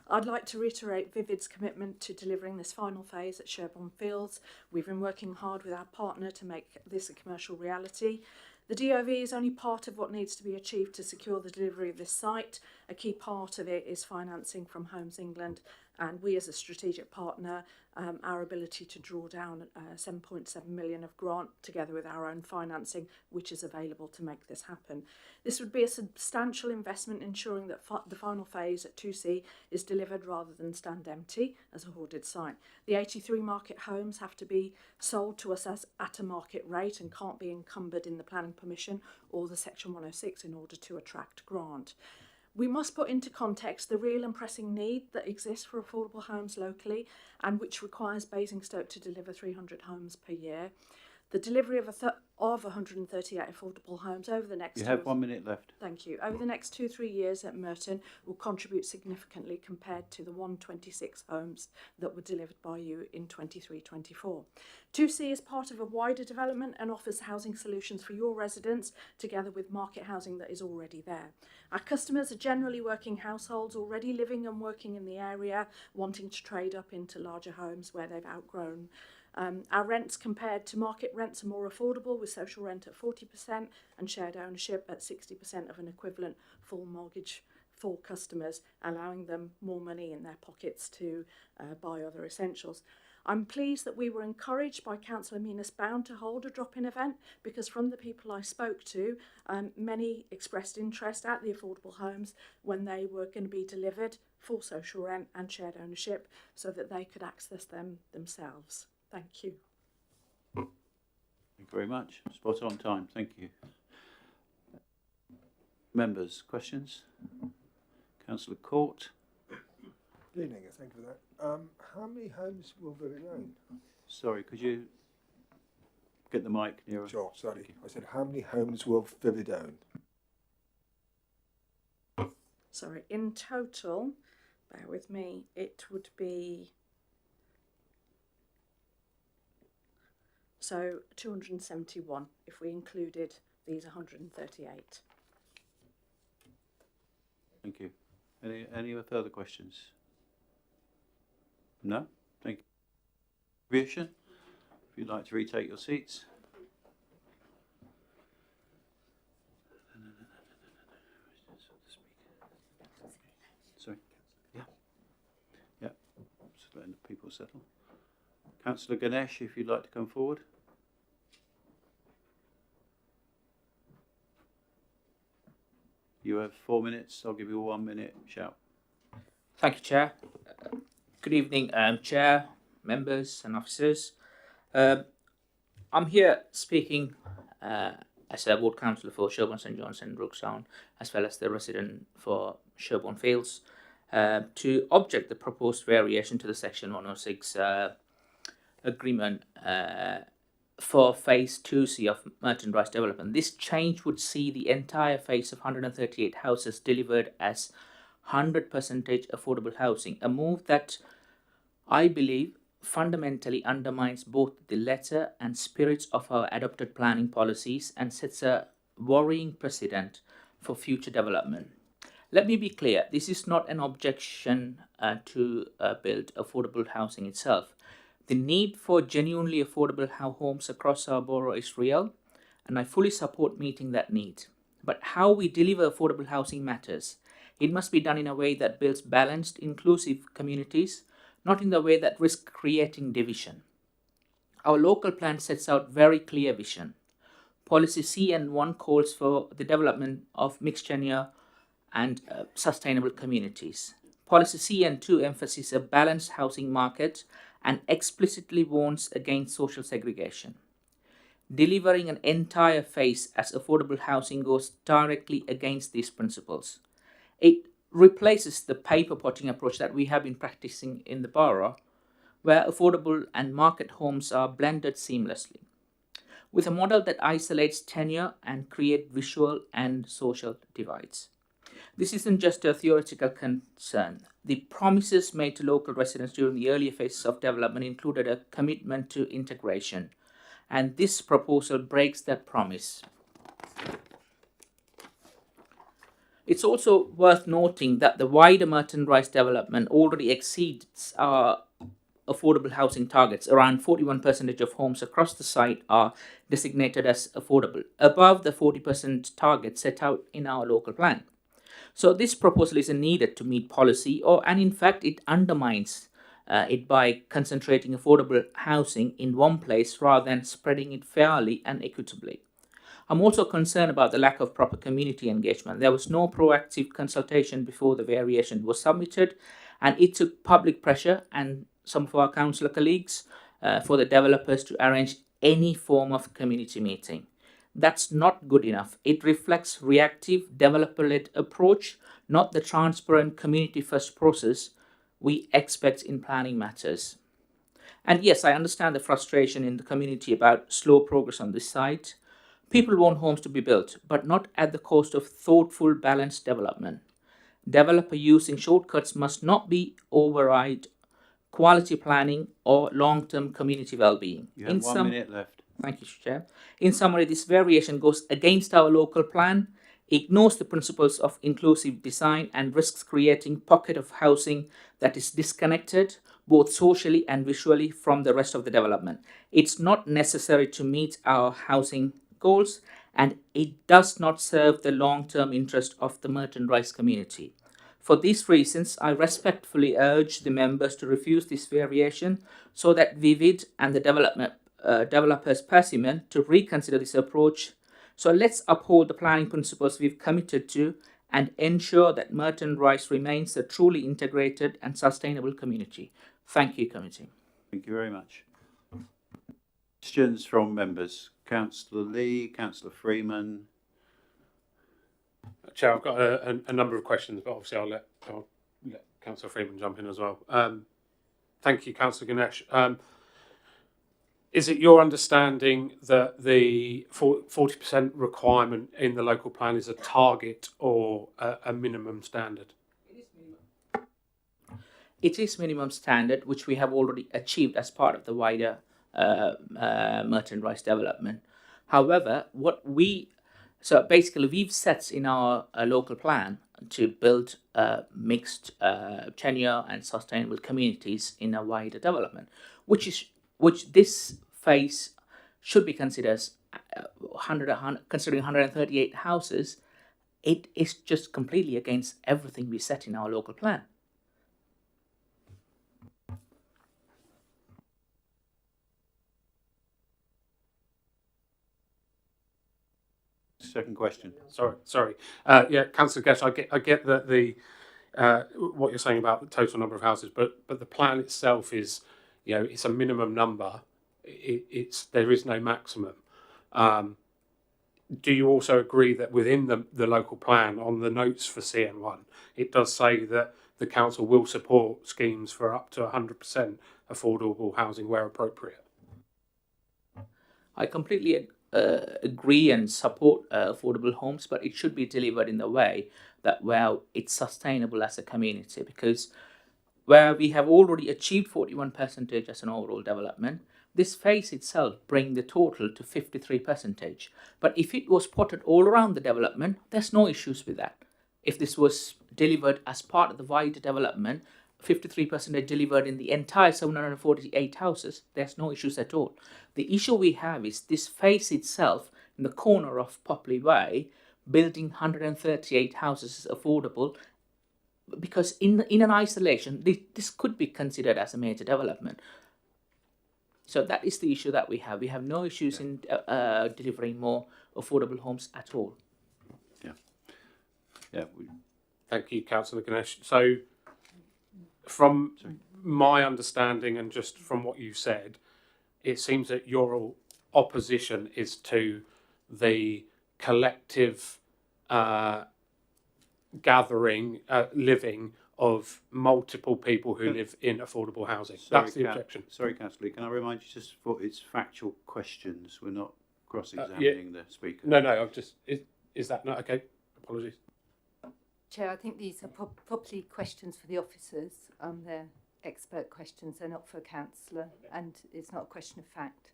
I'd like to reiterate Vivid's commitment to delivering this final phase at Sherborne Fields. We've been working hard with our partner to make this a commercial reality. The DOV is only part of what needs to be achieved to secure the delivery of this site. A key part of it is financing from Homes England, and we as a strategic partner, our ability to draw down 7.7 million of grant together with our own financing, which is available to make this happen. This would be a substantial investment ensuring that the final phase at 2C is delivered rather than stand empty as a hoarded site. The 83 market homes have to be sold to us at a market rate and can't be encumbered in the planning permission or the Section 106 in order to attract grant. We must put into context the real and pressing need that exists for affordable homes locally and which requires Basingstoke to deliver 300 homes per year. The delivery of 138 affordable homes over the next... You have 1 minute left. Thank you. Over the next 2-3 years at Merton will contribute significantly compared to the 126 homes that were delivered by you in 23-24. 2C is part of a wider development and offers housing solutions for your residents together with market housing that is already there. Our customers are generally working households already living and working in the area, wanting to trade up into larger homes where they've outgrown. Our rents compared to market rents are more affordable, with social rent at 40% and shared ownership at 60% of an equivalent full mortgage for customers, allowing them more money in their pockets to buy other essentials. I'm pleased that we were encouraged by Councillor Minas Bound to hold a drop-in event because from the people I spoke to, many expressed interest at the affordable homes when they were going to be delivered, full social rent and shared ownership, so that they could access them themselves. Thank you. Thank you very much. Spot on time. Thank you. Members, questions? Councillor Court. Good evening, thank you for that. How many homes will Vivid own? Sorry, could you get the mic nearer? Sure, sorry. I said, how many homes will Vivid own? Sorry, in total, bear with me, it would be... So 271 if we included these 138. Thank you. Any further questions? No? Thank you. Contribution? If you'd like to retake your seats. Sorry. Yeah. Yeah. Just letting the people settle. Councillor Ganesh, if you'd like to come forward. You have 4 minutes. I'll give you a 1 minute shout. Thank you, Chair. Good evening, Chair, members and officers. I'm here speaking as a ward councillor for Sherborne, St John's and Brookstown, as well as the resident for Sherborne Fields, to object the proposed variation to the Section 106 agreement for Phase 2C of Merton Rise development. This change would see the entire phase of 138 houses delivered as 100% affordable housing, a move that I believe fundamentally undermines both the letter and spirit of our adopted planning policies and sets a worrying precedent for future development. Let me be clear, this is not an objection to build affordable housing itself. The need for genuinely affordable homes across our borough is real, and I fully support meeting that need. but how we deliver affordable housing matters. It must be done in a way that builds balanced, inclusive communities, not in the way that risks creating division. Our local plan sets out very clear vision. Policy CN1 calls for the development of mixed tenure and sustainable communities. Policy CN2 emphasizes a balanced housing market and explicitly warns against social segregation. Delivering an entire phase as affordable housing goes directly against these principles. It replaces the paper potting approach that we have been practicing in the borough, where affordable and market homes are blended seamlessly, with a model that isolates tenure and creates visual and social divides. This isn't just a theoretical concern. The promises made to local residents during the earlier phases of development included a commitment to integration, and this proposal breaks that promise. It's also worth noting that the wider Merton Rise development already exceeds our affordable housing targets. Around 41% of homes across the site are designated as affordable, above the 40% target set out in our local plan. So this proposal isn't needed to meet policy, and in fact it undermines it by concentrating affordable housing in one place rather than spreading it fairly and equitably. I'm also concerned about the lack of proper community engagement. There was no proactive consultation before the variation was submitted, and it took public pressure and some of our councillor colleagues for the developers to arrange any form of community meeting. That's not good enough. It reflects reactive, developer-led approach, not the transparent community-first process we expect in planning matters. And yes, I understand the frustration in the community about slow progress on this site. People want homes to be built, but not at the cost of thoughtful, balanced development. Developer using shortcuts must not be override quality planning or long-term community well-being. You have 1 minute left. Thank you, Chair. In summary, this variation goes against our local plan, ignores the principles of inclusive design, and risks creating a pocket of housing that is disconnected both socially and visually from the rest of the development. It's not necessary to meet our housing goals, and it does not serve the long-term interest of the Merton Rise community. For these reasons, I respectfully urge the members to refuse this variation so that Vivid and the developers Persimmon to reconsider this approach. So let's uphold the planning principles we've committed to and ensure that Merton Rise remains a truly integrated and sustainable community. Thank you, committee. Thank you very much. Questions from members. Councillor Lee, Councillor Freeman. Chair, I've got a number of questions, but obviously I'll let Councillor Freeman jump in as well. Thank you, Councillor Ganesh. Is it your understanding that the 40% requirement in the local plan is a target or a minimum standard? It is minimum standard, which we have already achieved as part of the wider Merton Rise development. However, so basically we've set in our local plan to build mixed tenure and sustainable communities in a wider development, which this phase should be considered as considering 138 houses. It is just completely against everything we set in our local plan. Second question. Sorry. Yeah, Councillor Guest, I get that what you're saying about the total number of houses, but the plan itself is, it's a minimum number. There is no maximum. Do you also agree that within the local plan, on the notes for CN1, it does say that the council will support schemes for up to 100% affordable housing where appropriate? I completely agree and support affordable homes, but it should be delivered in the way that where it's sustainable as a community, because where we have already achieved 41% as an overall development, this phase itself brings the total to 53%. But if it was plotted all around the development, there's no issues with that. If this was delivered as part of the wider development, 53% delivered in the entire 748 houses, there's no issues at all. The issue we have is this phase itself in the corner of Popley Way building 138 houses is affordable, because in an isolation, this could be considered as a major development. So that is the issue that we have. We have no issues in delivering more affordable homes at all. Yeah. Thank you, Councillor Ganesh. So, from my understanding and just from what you've said, it seems that your opposition is to the collective gathering, living of multiple people who live in affordable housing. That's the objection. Sorry, Councillor, can I remind you just for it's factual questions. We're not cross-examining the speaker. No, I'm just. Is that not okay? Apologies. Chair, I think these are properly questions for the officers. They're expert questions. They're not for a councillor, and it's not a question of fact.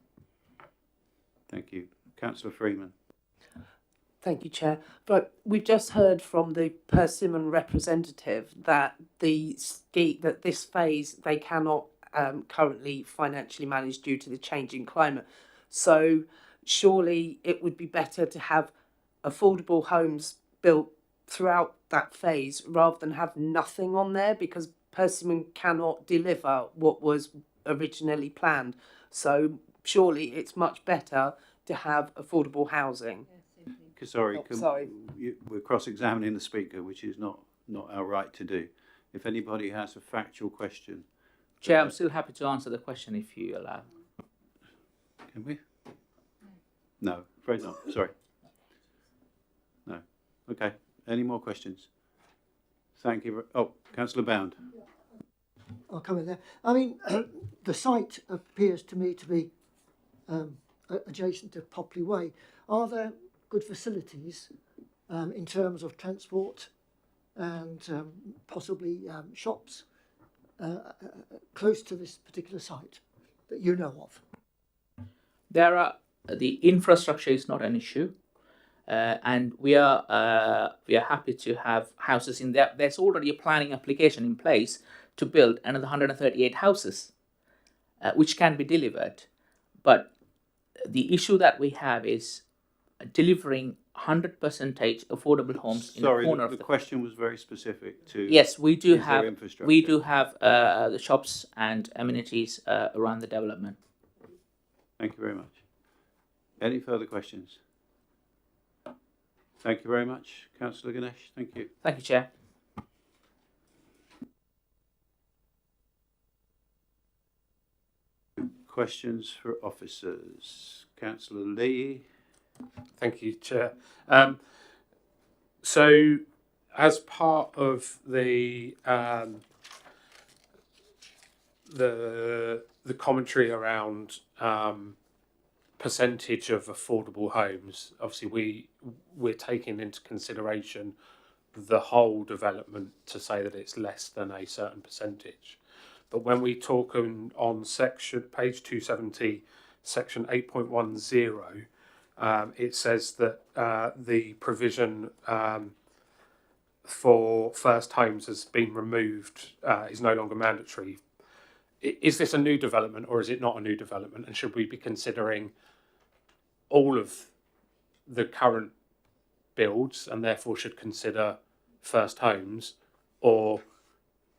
Thank you. Councillor Freeman. Thank you, Chair. But we've just heard from the Persimmon representative that that this phase they cannot currently financially manage due to the changing climate. So surely it would be better to have affordable homes built throughout that phase rather than have nothing on there, because Persimmon cannot deliver what was originally planned. So surely it's much better to have affordable housing. Sorry, we're cross-examining the speaker, which is not our right to do. If anybody has a factual question. Chair, I'm still happy to answer the question if you allow. Can we? No, afraid not. Sorry. No. Okay. Any more questions? Thank you. Oh, Councillor Bound. I'll come in there. I mean, the site appears to me to be adjacent to Popley Way. Are there good facilities in terms of transport and possibly shops close to this particular site that you know of? The infrastructure is not an issue, and we are happy to have houses in there. There's already a planning application in place to build another 138 houses, which can be delivered. But the issue that we have is delivering 100% affordable homes in a corner of the question was very specific to. Yes, we do have the shops and amenities around the development. Thank you very much. Any further questions? Thank you very much, Councillor Ganesh. Thank you. Thank you, Chair. Questions for officers. Councillor Lee. Thank you, Chair. So, as part of the commentary around percentage of affordable homes, obviously we're taking into consideration the whole development to say that it's less than a certain percentage. But when we talk on page 270, section 8.10, it says that the provision for first homes has been removed, is no longer mandatory. Is this a new development or is it not a new development? And should we be considering all of the current builds and therefore should consider first homes, or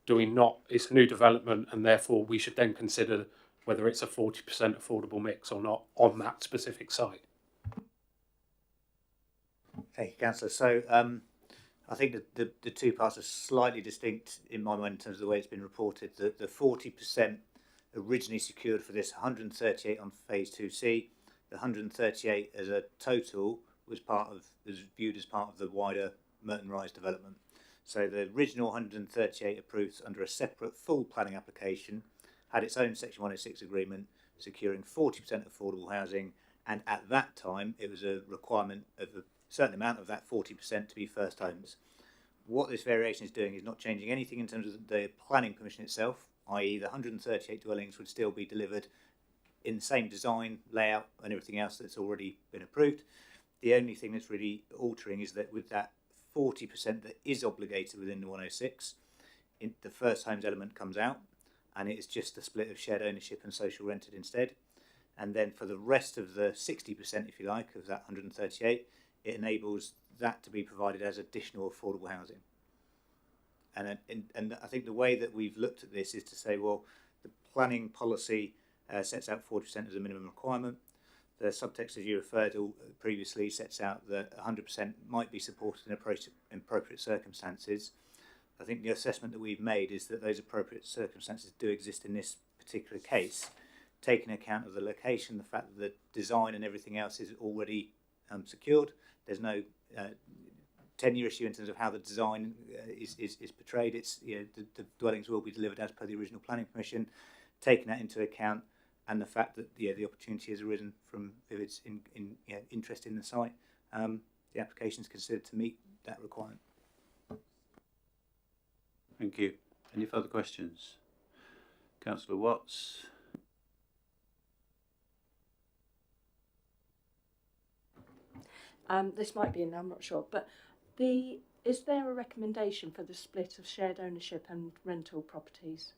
do we not? It's a new development and therefore we should then consider whether it's a 40% affordable mix or not on that specific site. Thank you, Councillor. So I think that the two parts are slightly distinct in my mind in terms of the way it's been reported. The 40% originally secured for this 138 on phase 2C, the 138 as a total was viewed as part of the wider Merton Rise development. So the original 138 approved under a separate full planning application had its own Section 106 agreement securing 40% affordable housing, and at that time it was a requirement of a certain amount of that 40% to be first homes. What this variation is doing is not changing anything in terms of the planning permission itself, i.e. the 138 dwellings would still be delivered in the same design, layout and everything else that's already been approved. The only thing that's really altering is that with that 40% that is obligated within the 106, the first homes element comes out and it is just a split of shared ownership and social rented instead. And then for the rest of the 60%, if you like, of that 138, it enables that to be provided as additional affordable housing. And I think the way that we've looked at this is to say, well, the planning policy sets out 40% as a minimum requirement. The subtext, as you referred to previously, sets out that 100% might be supported in appropriate circumstances. I think the assessment that we've made is that those appropriate circumstances do exist in this particular case, taking account of the location, the fact that the design and everything else is already secured. There's no tenure issue in terms of how the design is portrayed. It's, you know, the dwellings will be delivered as per the original planning permission, taking that into account, and the fact that the opportunity has arisen from Vivid's interest in the site. The application is considered to meet that requirement. Thank you. Any further questions? Councillor Watts. This might be in, I'm not sure, but is there a recommendation for the split of shared ownership and rental properties?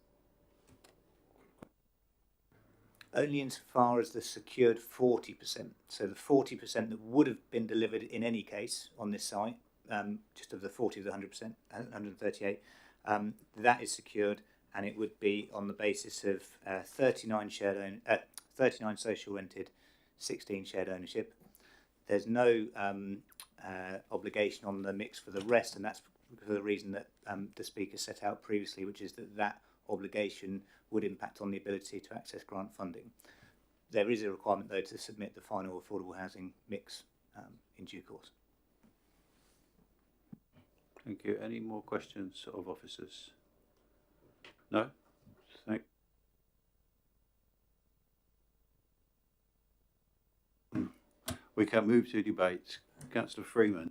Only insofar as the secured 40%. So the 40% that would have been delivered in any case on this site, just of the 40 of the 100%, 138, that is secured, and it would be on the basis of 39 social rented, 16 shared ownership. There's no obligation on the mix for the rest, and that's for the reason that the speaker set out previously, which is that obligation would impact on the ability to access grant funding. There is a requirement, though, to submit the final affordable housing mix in due course. Thank you. Any more questions of officers? No? Thank you. We can move to debate. Councillor Freeman.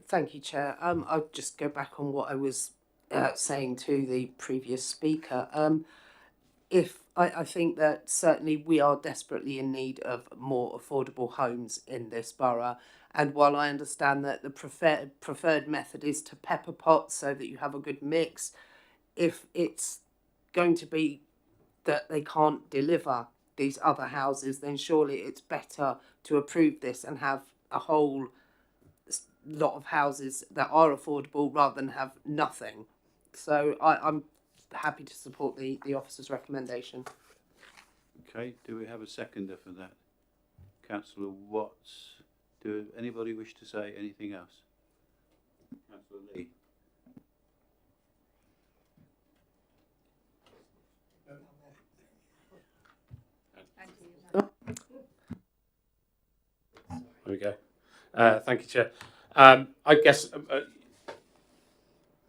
Thank you, Chair. I'll just go back on what I was saying to the previous speaker. I think that certainly we are desperately in need of more affordable homes in this borough, and while I understand that the preferred method is to pepper pot so that you have a good mix, if it's going to be that they can't deliver these other houses, then surely it's better to approve this and have a whole lot of houses that are affordable rather than have nothing. So I'm happy to support the officer's recommendation. Okay, do we have a seconder for that? Councillor Watts. Do anybody wish to say anything else? Councillor Lee. There we go. Thank you, Chair. I guess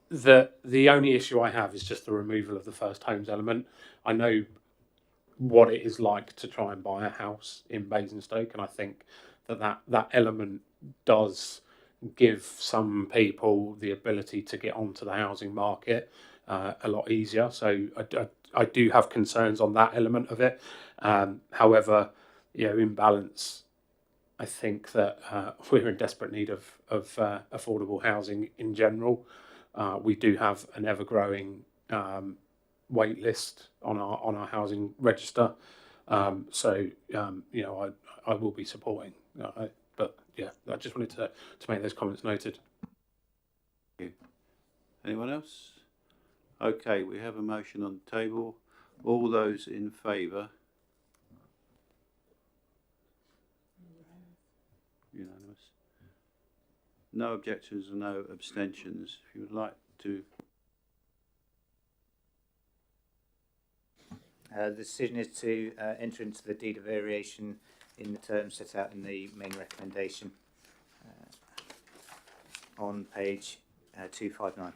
the only issue I have is just the removal of the first homes element. I know what it is like to try and buy a house in Basingstoke, and I think that element does give some people the ability to get onto the housing market a lot easier. So I do have concerns on that element of it. However, in balance, I think that we're in desperate need of affordable housing in general. We do have an ever-growing wait list on our housing register. So I will be supporting. But yeah, I just wanted to make those comments noted. Thank you. Anyone else? Okay, we have a motion on the table. All those in favour? Unanimous. No objections and no abstentions. If you would like to. The decision is to enter into the deed of variation in the terms set out in the main recommendation on page 259.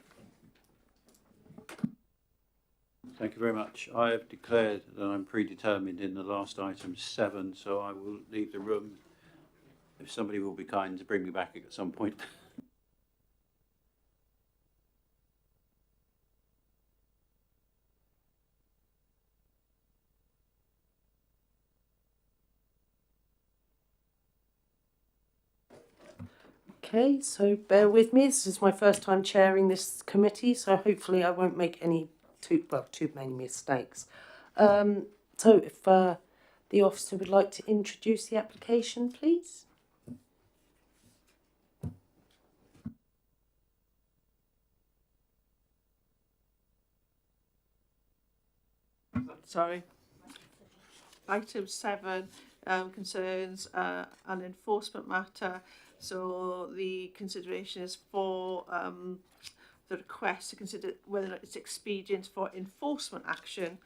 Thank you very much. I have declared that I'm predetermined in the last item 7, so I will leave the room. If somebody will be kind to bring me back at some point. Okay, so bear with me. This is my first time chairing this committee, so hopefully I won't make any too many mistakes. So if the officer would like to introduce the application, please. sorry. Item 7 concerns an enforcement matter. So the consideration is for the request to consider whether it's expedient for enforcement action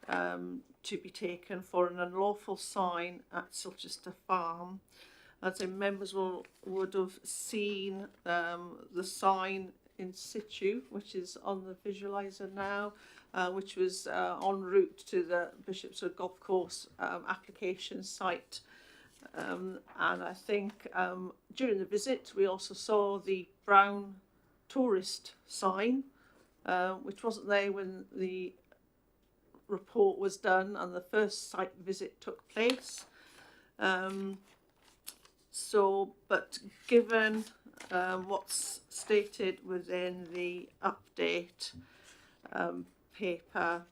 to be taken for an unlawful sign at Silchester Farm. I'd say members would have seen the sign in situ, which is on the visualiser now, which was en route to the Bishopswood Golf Course application site. And I think during the visit we also saw the brown tourist sign, which wasn't there when the report was done and the first site visit took place. But given what's stated within the update paper,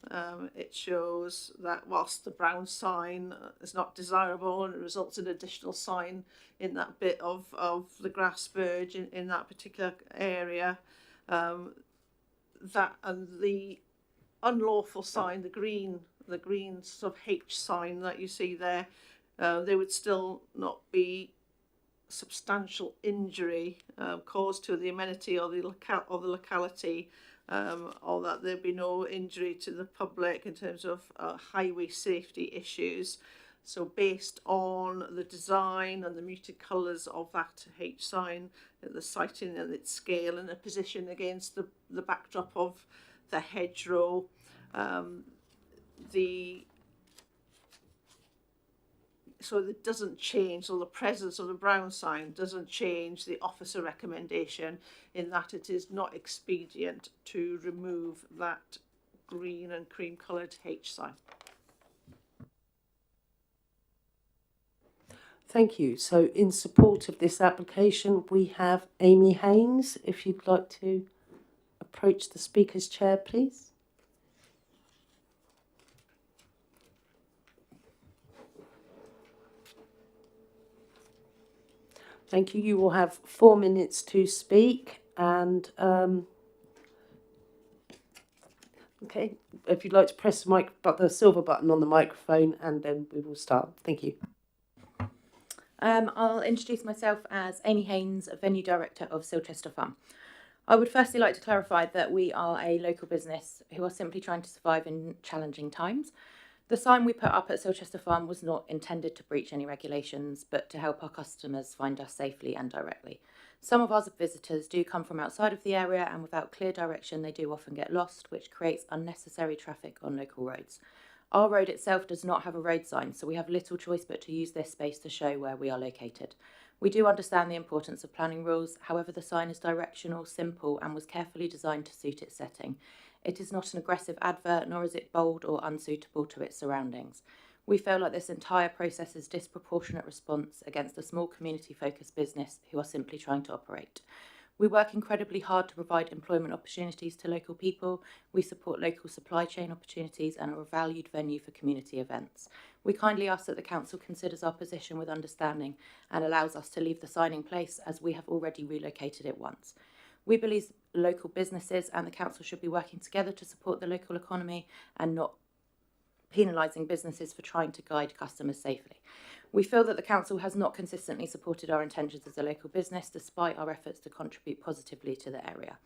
it shows that whilst the brown sign is not desirable and it results in additional sign in that bit of the grass verge in that particular area, that and the unlawful sign, the green sort of H sign that you see there, there would still not be substantial injury caused to the amenity or the locality, or that there'd be no injury to the public in terms of highway safety issues. So based on the design and the muted colours of that H sign, the sighting and its scale and the position against the backdrop of the hedgerow, so it doesn't change, so the presence of the brown sign doesn't change the officer recommendation in that it is not expedient to remove that green and cream coloured H sign. Thank you. So in support of this application, we have Amy Haynes. If you'd like to approach the Speaker's chair, please. Thank you. You will have 4 minutes to speak, and okay, if you'd like to press the silver button on the microphone, and then we will start. Thank you. I'll introduce myself as Amy Haynes, Venue Director of Silchester Farm. I would firstly like to clarify that we are a local business who are simply trying to survive in challenging times. The sign we put up at Silchester Farm was not intended to breach any regulations, but to help our customers find us safely and directly. Some of our visitors do come from outside of the area, and without clear direction they do often get lost, which creates unnecessary traffic on local roads. Our road itself does not have a road sign, so we have little choice but to use this space to show where we are located. We do understand the importance of planning rules, however the sign is directional, simple, and was carefully designed to suit its setting. It is not an aggressive advert, nor is it bold or unsuitable to its surroundings. We feel like this entire process is disproportionate response against a small community-focused business who are simply trying to operate. We work incredibly hard to provide employment opportunities to local people. We support local supply chain opportunities and are a valued venue for community events. We kindly ask that the council considers our position with understanding and allows us to leave the sign in place, as we have already relocated it once. We believe local businesses and the council should be working together to support the local economy and not penalising businesses for trying to guide customers safely. We feel that the council has not consistently supported our intentions as a local business, despite our efforts to contribute positively to the area.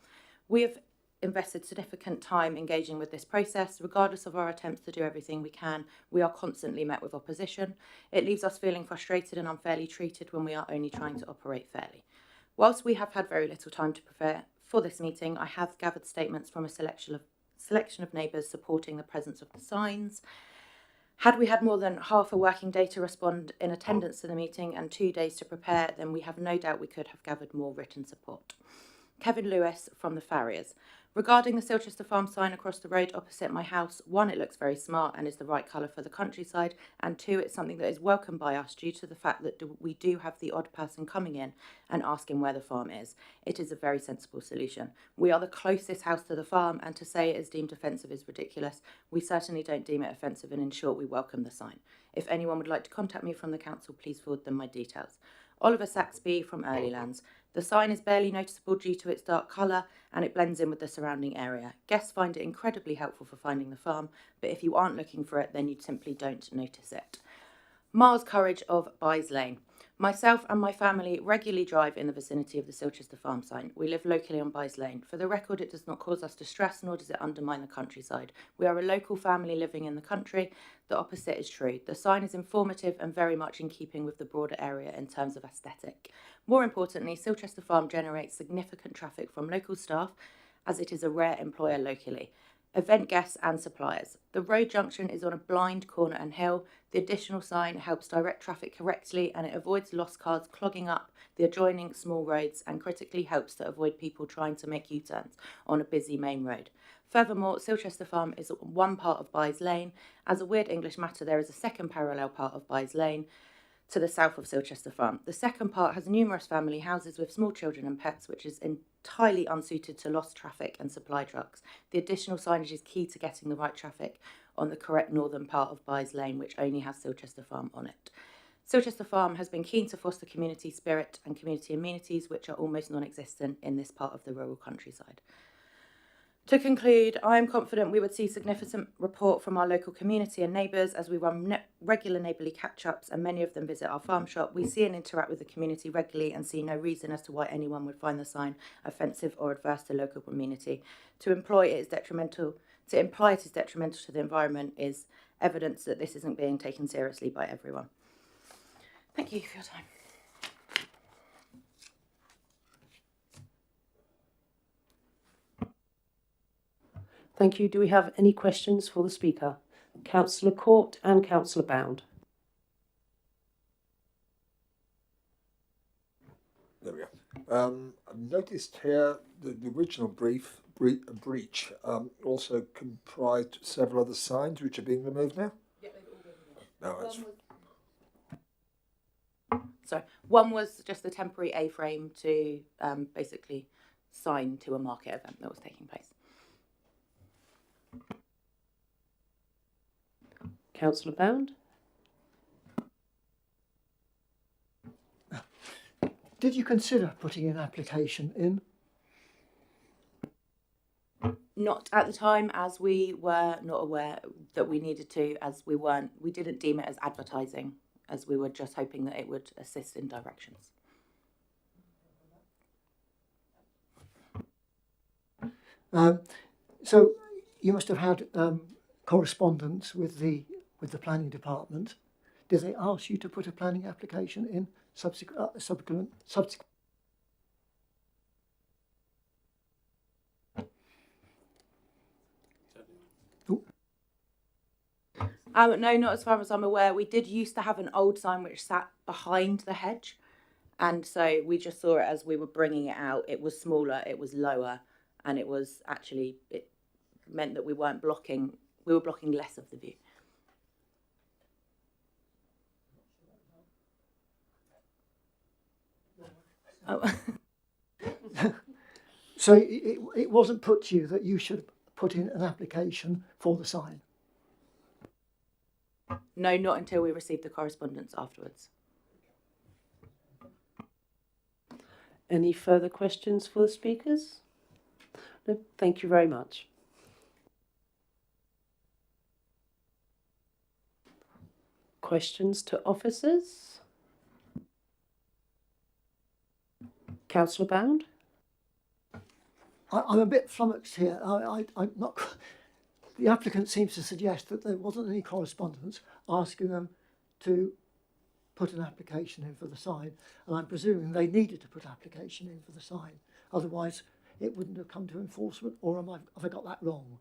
We have invested significant time engaging with this process. Regardless of our attempts to do everything we can, we are constantly met with opposition. It leaves us feeling frustrated and unfairly treated when we are only trying to operate fairly. Whilst we have had very little time to prepare for this meeting, I have gathered statements from a selection of neighbours supporting the presence of the signs. Had we had more than half a working day to respond in attendance to the meeting and 2 days to prepare, then we have no doubt we could have gathered more written support. Kevin Lewis from the Farriers. Regarding the Silchester Farm sign across the road opposite my house, 1, it looks very smart and is the right colour for the countryside, and 2, it's something that is welcomed by us due to the fact that we do have the odd person coming in and asking where the farm is. It is a very sensible solution. We are the closest house to the farm, and to say it is deemed offensive is ridiculous. We certainly don't deem it offensive, and in short, we welcome the sign. If anyone would like to contact me from the council, please forward them my details. Oliver Saxby from Earlylands. The sign is barely noticeable due to its dark colour and it blends in with the surrounding area. Guests find it incredibly helpful for finding the farm, but if you aren't looking for it, then you simply don't notice it. Mars Courage of Byes Lane. Myself and my family regularly drive in the vicinity of the Silchester farm site. We live locally on Byes Lane. For the record, it does not cause us distress, nor does it undermine the countryside. We are a local family living in the country. The opposite is true. The sign is informative and very much in keeping with the broader area in terms of aesthetic. More importantly, Silchester Farm generates significant traffic from local staff, as it is a rare employer locally, event guests and suppliers. The road junction is on a blind corner and hill. The additional sign helps direct traffic correctly and it avoids lost cars clogging up the adjoining small roads and critically helps to avoid people trying to make U-turns on a busy main road. Furthermore, Silchester Farm is one part of Byes Lane. As a weird English matter, there is a second parallel part of Byes Lane to the south of Silchester Farm. The second part has numerous family houses with small children and pets, which is entirely unsuited to lost traffic and supply trucks. The additional signage is key to getting the right traffic on the correct northern part of Byes Lane, which only has Silchester Farm on it. Silchester Farm has been keen to foster community spirit and community amenities, which are almost non-existent in this part of the rural countryside. To conclude, I am confident we would see significant support from our local community and neighbours as we run regular neighbourly catch-ups and many of them visit our farm shop. We see and interact with the community regularly and see no reason as to why anyone would find the sign offensive or adverse to local community. To imply it is detrimental to the environment is evidence that this isn't being taken seriously by everyone. Thank you for your time. Thank you. Do we have any questions for the speaker? Councillor Court and Councillor Bound. There we are. I've noticed here that the original breach also comprised several other signs which are being removed now. Yeah, they've all been removed. One One was just a temporary A-frame to basically sign to a market event that was taking place. Councillor Bound. Did you consider putting an application in? Not at the time, as we were not aware that we needed to, as we didn't deem it as advertising, as we were just hoping that it would assist in directions. So you must have had correspondence with the planning department. Did they ask you to put a planning application in subsequent? No, not as far as I'm aware. We did used to have an old sign which sat behind the hedge, and so we just saw it as we were bringing it out. It was smaller, it was lower, and it meant that we were blocking less of the view. Oh. So it wasn't put to you that you should put in an application for the sign? No, not until we received the correspondence afterwards. Any further questions for the speakers? No, thank you very much. Questions to officers? Councillor Bound? I'm a bit flummoxed here. I'm not. The applicant seems to suggest that there wasn't any correspondence asking them to put an application in for the sign, and I'm presuming they needed to put application in for the sign. Otherwise, it wouldn't have come to enforcement. Or have I got that wrong?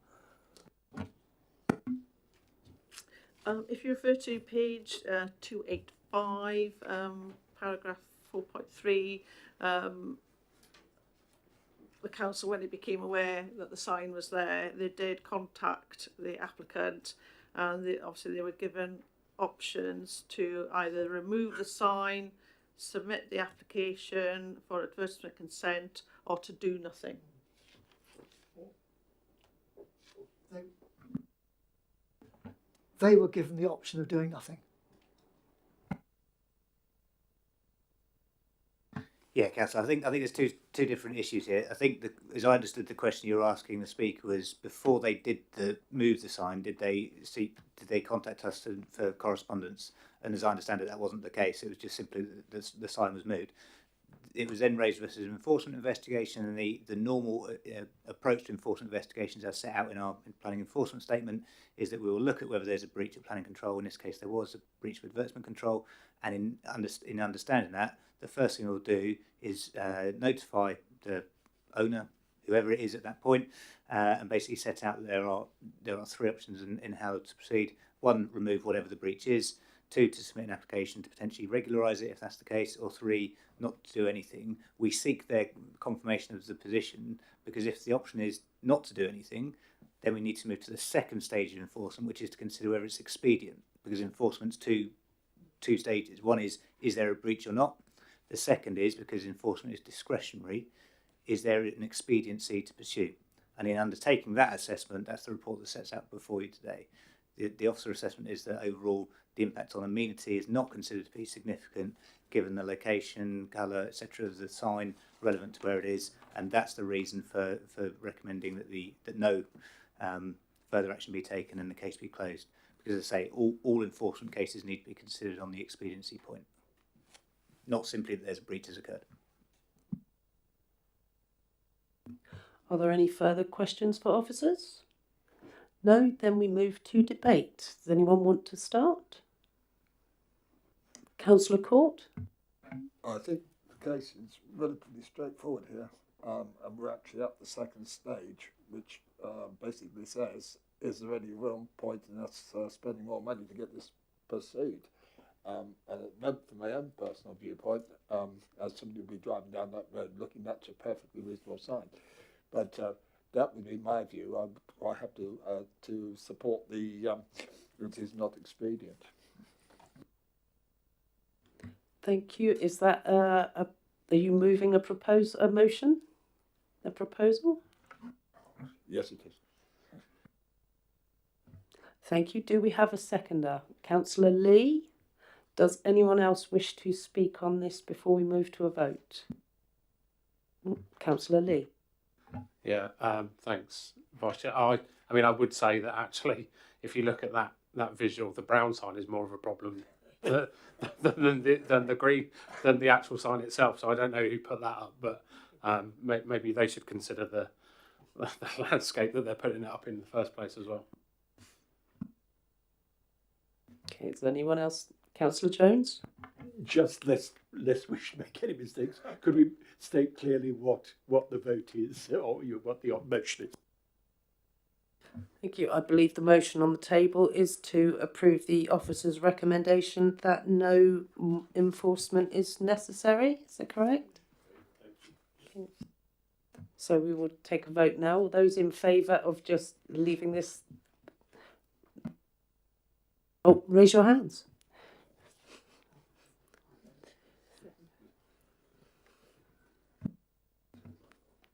If you refer to page 285, paragraph 4.3, the council, when they became aware that the sign was there, they did contact the applicant, and obviously they were given options to either remove the sign, submit the application for advertisement consent, or to do nothing. They were given the option of doing nothing. Yeah, Councillor, I think there's two different issues here. I think as I understood the question you were asking the speaker was, before they did move the sign, did they contact us for correspondence? And as I understand it, that wasn't the case. It was just simply that the sign was moved. It was then raised versus an enforcement investigation, and the normal approach to enforcement investigations, as set out in our planning enforcement statement, is that we will look at whether there's a breach of planning control. In this case, there was a breach of advertisement control, and in understanding that, the first thing we'll do is notify the owner, whoever it is at that point, and basically set out that there are three options in how to proceed. One, remove whatever the breach is. Two, to submit an application to potentially regularise it if that's the case. Or three, not to do anything. We seek their confirmation of the position, because if the option is not to do anything, then we need to move to the second stage of enforcement, which is to consider whether it's expedient, because enforcement's two stages. One is there a breach or not? The second is, because enforcement is discretionary, is there an expediency to pursue? And in undertaking that assessment, that's the report that sets out before you today. The officer assessment is that overall the impact on amenity is not considered to be significant, given the location, colour, etc. of the sign relevant to where it is, and that's the reason for recommending that no further action be taken and the case be closed. Because, as I say, all enforcement cases need to be considered on the expediency point, not simply that there's a breach has occurred. Are there any further questions for officers? No, then we move to debate. Does anyone want to start? Councillor Court? I think the case is relatively straightforward here, and we're actually at the second stage, which basically says, is there any real point in us spending more money to get this pursued? And from my own personal viewpoint, as somebody will be driving down that road looking, that's a perfectly reasonable sign. But that would be my view. I have to support the it is not expedient. Thank you. Is that are you moving a motion? A proposal? Yes, it is. Thank you. Do we have a seconder? Councillor Lee? Does anyone else wish to speak on this before we move to a vote? Councillor Lee. Yeah, thanks, Vice Chair. I mean, I would say that actually, if you look at that visual, the brown sign is more of a problem than the actual sign itself. So I don't know who put that up, but maybe they should consider the landscape that they're putting it up in the first place as well. Okay, is there anyone else? Councillor Jones? Just lest we should make any mistakes, could we state clearly what the vote is, or what the motion is? Thank you. I believe the motion on the table is to approve the officer's recommendation that no enforcement is necessary. Is that correct? Okay. So we will take a vote now. All those in favour of just leaving this? Oh, raise your hands.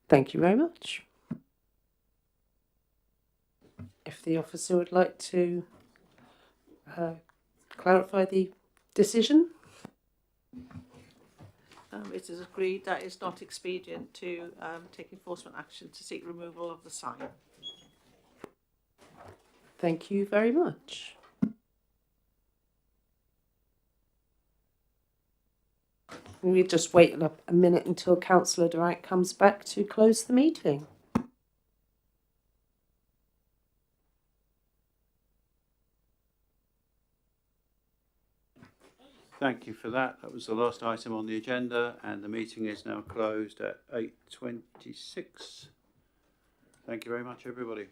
Thank you very much. If the officer would like to clarify the decision. It is agreed that it's not expedient to take enforcement action to seek removal of the sign. Thank you very much. We'll just wait a minute until Councillor Durant comes back to close the meeting. Thank you for that. That was the last item on the agenda, and the meeting is now closed at 8:26. Thank you very much, everybody.